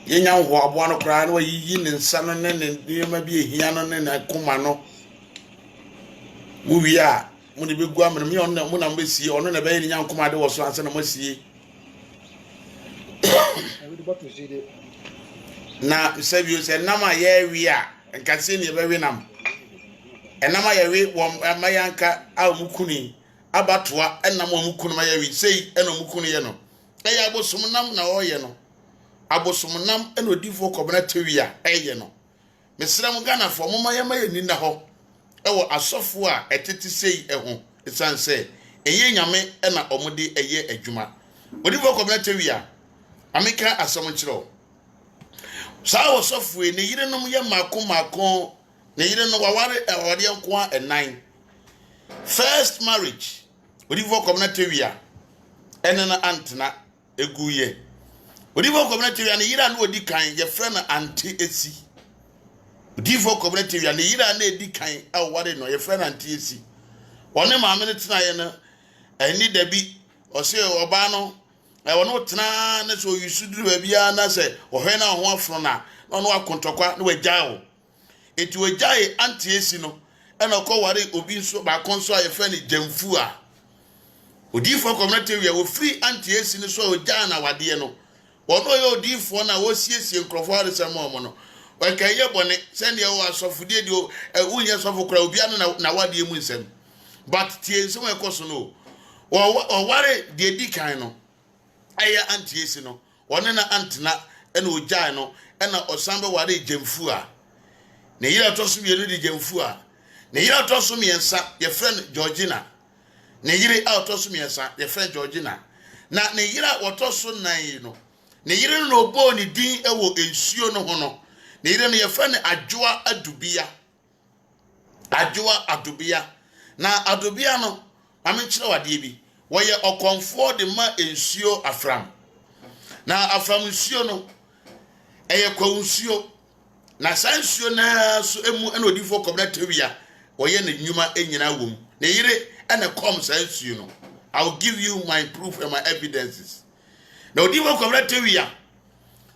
yenya ho abo no kra no yi ne nsa no ne ma bi ehia no ne na kuma no mu wi a mu ne be gua me on mu na mbesie ono na be nya nkoma de wo so anse na masie na sabio se nama ye wi a nka se ne be wi nam enama ye wi wo mayanka a mukuni abatoa enam wo mukunu ma ye wi sei eno mukunu ye no eya abosum nam na o ye no abosum nam eno difo kobna tewi a eye no mesram Ghana fo mo ma ye ma ye ni na ho ewo asofo a etete sei eho esanse eye nyame ena omode eye adwuma odifo kobna tewi a ameka asom kiro sa wo sofo ne yire nom ye mako ne yire no waware awade nko a enan first marriage odifo kobna tewi a enena antena eguye odifo kobna tewi a ne yire na odi kan ye frɛ na anti esi odifo kobna tewi a ne yire na edi kan aware no ye frɛ na anti esi one maame ne tena ye no ani dabi ose oba no wono tena ne so yusuduru ba bia na se ohwe na ho afro na no akontokwa na wagyawo eti wagyae anti esi no ena ko ware obi nso ba konso a ye frɛ ne jamfu a odifo community we wo free anti esi ne so ogya na wade no wono ye odifo na wo siesie nkrofo aresem mo no waka ye bone send ye wo asofudie di unye sofo kra obi anu na wade mu nsem but tie nso we koso no o ware de di kan no aya anti esi no wone na antena ena ogya no ena osambe ware jamfu a ne yira toso bi enu di jamfu a ne yira toso miensa ye friend Georgina ne yire autoso miensa ye friend Georgina na ne yira wotoso nan no ne yire no obo ni din ewo ensuo no ho no ne yire no ye friend Adwoa Adubia na Adubia no amenkire wade bi wo ye okonfo de ma ensuo afram na afram ensuo no eye kwa ensuo na sansuo na so emu ena odifo kobna tewia wo ye na nyuma enyina wom ne yire ena kom sansuo no I'll give you my proof and my evidences. Now, the work of that area.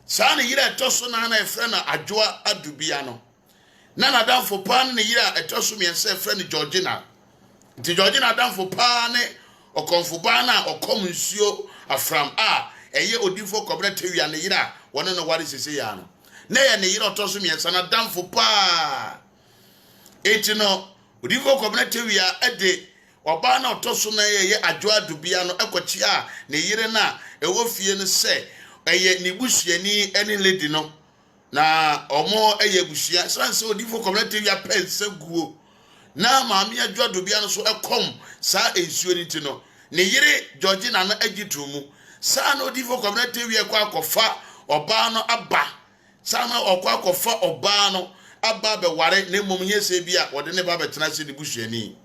Sana yira etoso na na efre na adwoa adubia no. Na na dan for pan ne yira etoso me ense efre ne Georgina. Nti Georgina dan for pan ne okonfo ba na okom nsuo afram a eye odifo kobra tewia ne yira wona no ware sese ya no. Na ye ne yira otoso me ense na dan for pa. Eti no odifo kobra tewia ede oba na otoso na ye adwoa adubia no ekochi a ne yire na ewo fie no se eye ni busuani ene lady no na omo eye busia sanse odifo community ya pense guo na maami adwodo bia no so ekom sa ensuo ni ti no ne yire Georgina na agitumu sa na odifo community wi ekwa akofa oba no aba sa na okwa akofa oba no aba be ware na momnye se bia wode ne ba betena se ni busuani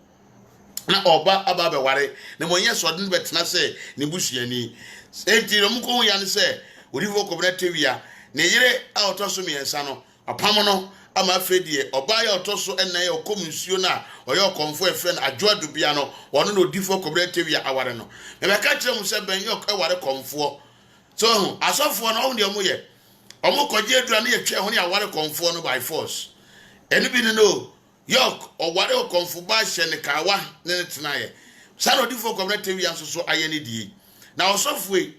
na oba aba be ware na monye so de ne betena se ni busuani enti no mko ya ne se odifo community wi a ne yire a otoso me ensa no apam no ama afedie oba ya otoso enna ya okomunsuo na oye okonfo efren adwoado bia no wono no odifo community wi aware no me be ka kire mu se ben yok aware konfo so asofo no on de omoye omo koje adura na ye twa ho ne aware konfo no by force eni bi no yok oware okonfo ba hye ne kawa ne tenaye sa no odifo community wi anso aye ne die na osofo e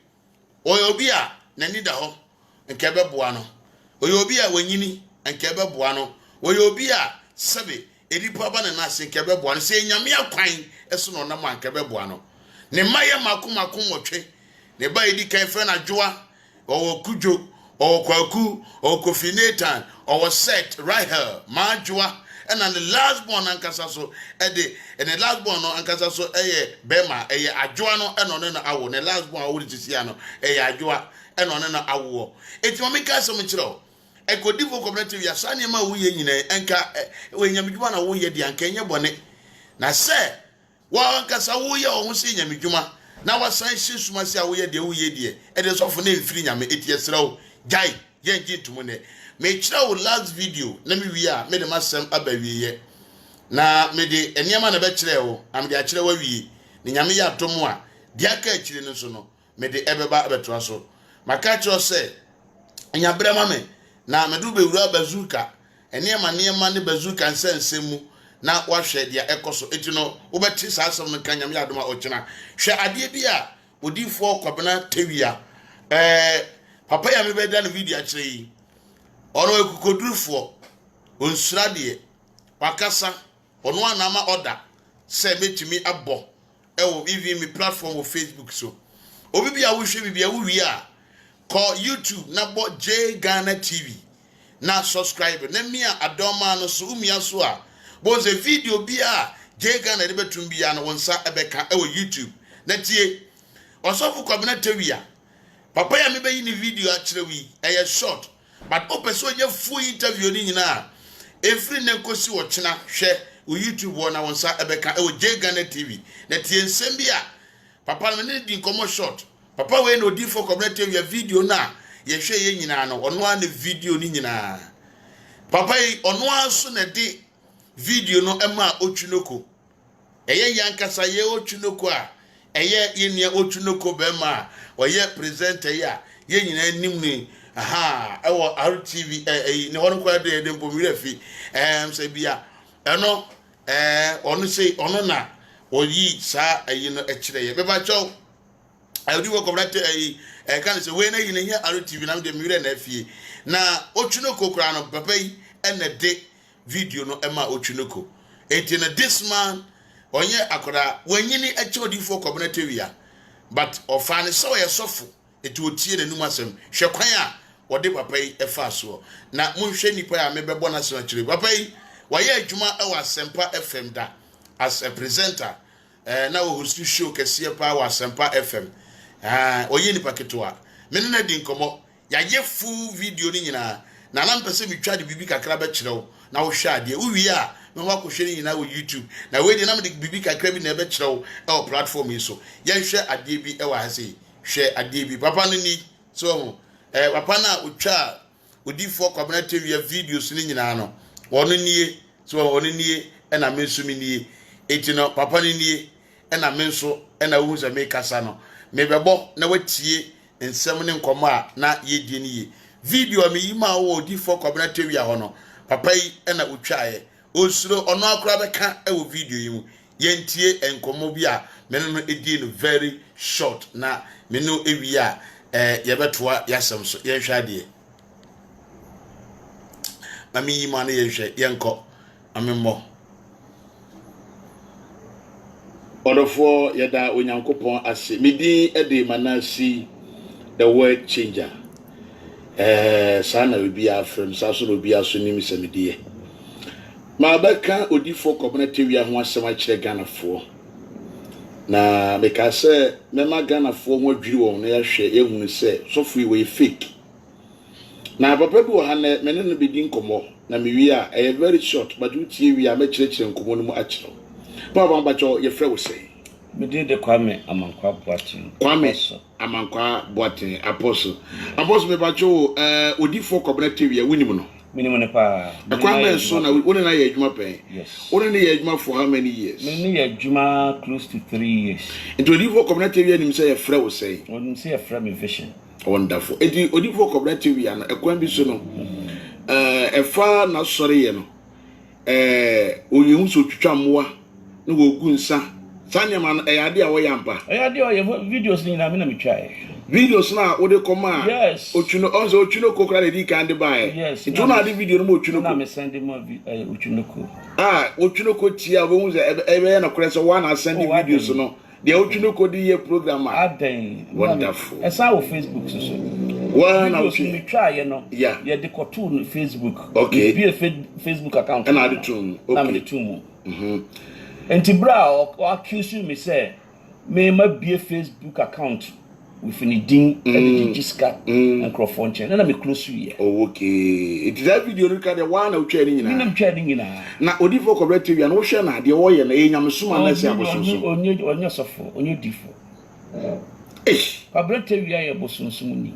oyobi a nani da ho nke beboa no oyobi a wanyini nke beboa no oyobi a sebe edipa ba na ase nke beboa no se nyame akwan eso no na man nke beboa no ne maye makomakom wotwe ne ba edi kan fe na dwoa owo kujo owo kwaku owo kofinatan owo set rahel ma dwoa and the last born ankasa so ede and the last born no ankasa so eye bema eye adwoa no eno ne na awo ne last born awo tisia no eye adwoa eno ne na awo eti mo meka so mchiro ekodifo community ya sane ma wo ye nyina enka we nyamedwuma na wo ye de anka enye bone na se wa ankasa wo ye ohun se nyamedwuma na wasan hye si a wo ye de wo ye de ede sofo na mfiri nyame eti esrawo jai ye ngi tumu ne me kira wo last video na me wi a me de masem abawie ye na me de eniema na be kire wo am de akire wa wie ne nyame ya tomu a de aka akire no so no me de ebeba abetoa so maka kiro se enyabre ma me na me do be wura bazuka eniema ne bazuka nsensemu na wahwe dia ekoso eti no wo beti sa asem no kan nyame ya adoma okina hwe ade bi a odifo kwabena tewia papa ya me be da no video akire yi ono ekukodurufo onsrade wakasa ono anama order se metimi abo ewo even me platform of Facebook so obi bia wo hwe bibia wo wi a call YouTube na bo J Ghana TV na subscribe na mia adoma no so umia so a bo ze video bia J Ghana de betum bia no wonsa ebeka ewo YouTube na tie osofu kwabena tewia papa ya me be yi ni video a kire wi eye short but opeso ye full interview ni nyina every nekosi wo kyena hwe o YouTube wo na wonsa ebeka e o J Ghana TV na tie nsem bia papa me di nkomo short papa we no di for community video na ye hwe ye nyina no ono an video ni nyina papa yi ono aso na di video no ema otwunoko eye yankasa ye otwunoko a eye ye nia otwunoko be ma oye presenter ya ye nyina nim ni aha ewo RTV ne hono kwa de mpomire fi se bia eno onu sei onu na oyi sa ayi no ekire ye beba chow ayodi wo komrate kan se we na yi ne hia RTV na de mire na afie na otwunoko kura no papa yi ene de video no ema otwunoko enti na this man onye akora wanyini eche odifo community wia but ofane so ye sofo eti otie na num asem hwekwan a wode papa yi efa so na munhwe nipa ya mebebo na so akire papa yi waye adwuma e wa Sempa FM da as a presenter na wo host show kese pa wa Sempa FM oye nipa ketwa mene na di nkomo ya ye full video ni nyina na na mpese mitwa de bibi kakra be kirewo na wo hwa ade wo wi a me wa ko hwe ni nyina wo YouTube na we de na me de bibi kakra bi na be kirewo e o platform yi so ye hwe ade bi e wa ha sei hwe ade bi papa no ni so papa na utwa odifo kwabena tewia videos ni nyina no wono nie so wono nie e na mesumi nie eti no papa ni nie ena me nso ena wo za me kasa no me bebo na watie nsem ne nkomo a na yedie ne ye video me yima wo odifo kwabena tewia ho no papa yi ena utwae osuro ono akora beka e wo video yi mu yentie enkomo bi a me no edie no very short na me no ewi a yebetoa yasem so yenhwe ade na me yima na yenhwe yenko amemmo Odofo yada onyankopon ase medi ede manasi the word changer sana obi afrem saso obi aso nim semedie ma beka odifo community ho asem a kire Ganafo na meka se mema Ganafo ho adwiri won na yahwe ehunu se sofo we fake na papa bi wo ha na mene no bedi nkomo na mewi a very short but utie wi a me kire nkomo no mu akiro Papa Bacho, your friend will say. We did the Kwame Amankwa Boatin. Kwame Amankwa Boatin, Apostle. Apostle Bacho, Odifo Community, Winimono. Minimum pa. A Kwame son, I will only a Juma pay. Yes. Only a Juma for how many years? Many a Juma close to 3 years. Into Odifo Community, and himself a friend will say. Wouldn't say a friend vision. Wonderful. It Odifo Community, and a Kwambi Sono. A far not sorry, Oyun so Chamwa. No gunsa sanya man ade a wo yampa ade o videos ni na me na me try videos na wo de koma yes ochuno onzo ochuno ko kra de kan de bae yes itu na de video no mo ochuno ko na me send mo ochuno ko ochuno ko tia wo hu ebe na kra so one na send videos no de ochuno ko de ye program aden wonderful esa wo Facebook so one na me try no yeah ye de ko to Facebook okay be a Facebook account and ade to okay na me to mo Enti bra o accuse me say me ma be Facebook account with any ding and jiska and crowdfunding na me close you here. Oh okay. It is that video no ka de one na utwa ni nyina. Na utwa ni nyina. Na Odifo Cooperative ya na wo hwe na de wo ye na enyamsoma na se abosunso. Onye sofo, onye difo. Cooperative ya ye bosunso ni.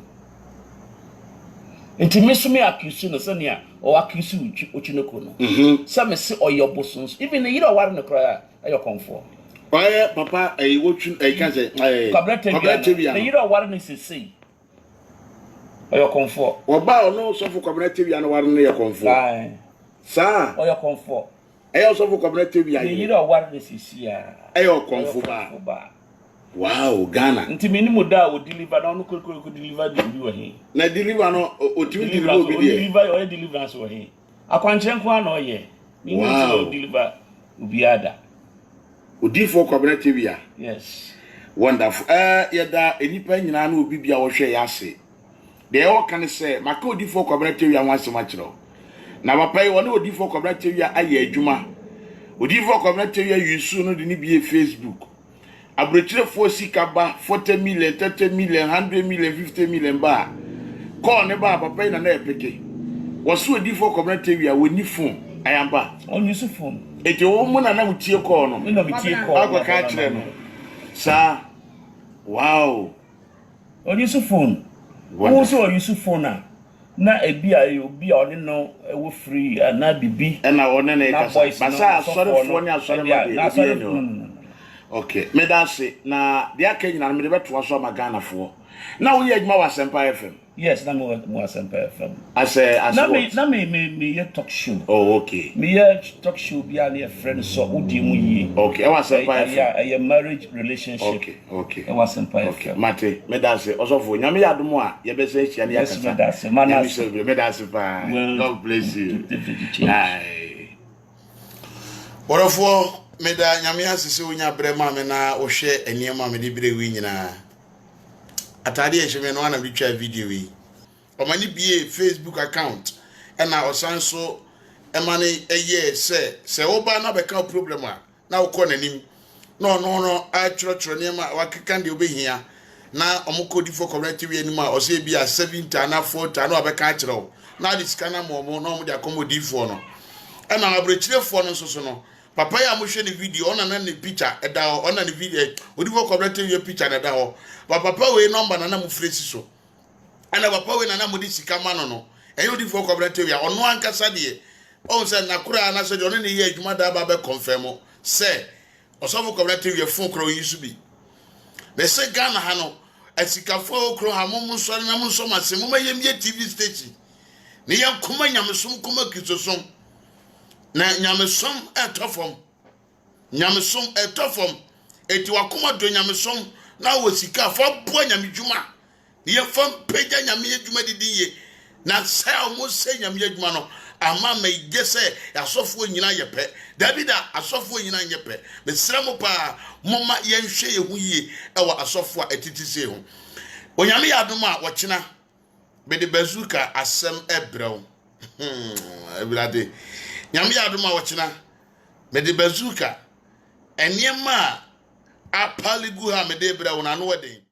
Enti me so me accuse no se ne o accuse Ochinoko no. Some say oyo bosunso. Even you don't want to cry ayo comfort. Why papa wotun can say Cooperative ya. You don't want to say. Oyo comfort. Oba no so for Cooperative ya no warne ya comfort. Sa oyo comfort. Ayo so for Cooperative ya. You don't want to see ya. Ayo comfort ba. Wow, Ghana. Nti minimu da o deliver na no ko deliver the bi wo he. Na deliver no o timi deliver obi dey. Deliver o deliverance wo he. Akwankyere nko na o ye. Ni no deliver obi ada. Odifo Cooperative ya. Yes. Wonderful. Yeda enipa nyina na obi bia wo hwe ya ase. De o kan say maka Odifo Cooperative ya wanse ma kiro. Na papa yi wona Odifo Cooperative ya aye adwuma. Odifo Cooperative ya yusu no de ni bi Facebook. Abrochirefo sikaba 40 million 30 million 100 million 50 million ba call ne ba papa ina na epeke woso Odifo Cooperative ya woni phone ayamba on use phone eti wo mu na mutie call no na mutie call agwa ka kire no sa wow on use phone wo so on use phone na ebi ayo obi oni no ewo free na bibi na one na ekasa basa sorry phone ni asore ma de okay, me dance na dia kenyina me de beto so ma Ganafo. Na wo ye adwuma wa Sempa FM. Yes, na mo Sempa FM. As na me ye talk show. Oh, okay. Me ye talk show bi a friend so udi mu yi. Okay, wa Sempa FM. A marriage relationship. Okay. E wa Sempa FM. Okay, mate, me dance osofo nyame ya domo a ye be se hia na yakasa. Yes, me dance. Manas. Me dance pa. God bless you. Aye. Orofo meda nyame asese wonya brema me na wo hwe eniema me de bire wi nyina atade e hwe me no ana bi twa video wi o mani bie Facebook account na osanso e mani eye se wo ba na be ka problem a na wo ko nanim no a choro niema wakeka de obehia na omko Odifo Cooperative eni ma o se bia 70 na 40 na obeka kire na diskana mo no mo de akomodifo no e na abrechirefo no so no papa ya mo hwe ne video ona na ne picture eda ho ona ne video Odifo Cooperative your picture na eda ho papa we number na mo fresi so ana papa we na mo di sika ma no Odifo Cooperative ya ono ankasa de on se na kura na so de ono ne ye adwuma da ba be confirm se osofo kwabena TV phone kro yisubi be se Ghana ha no asikafo kro ha mum so na mum so masem mum yemye TV station ne yankoma nyamesom koma kisosom na nyamesom etofom nyamesom etofom eti wakoma do nyamesom na wosika fa bo nyamedwuma ne yefam peja nyame adwuma didiye na sa mo se nyame adwuma no ama me gese asofo nyina yepe davida asofo nyina yepe be sramo pa moma yenhwe yehu yie ewa asofo a etitise ho onyame yadom a wokyena be de bazuka asem ebrew ebrade nyame yadom a wokyena be de bazuka eniema apaligu ha me de ebrew na no weden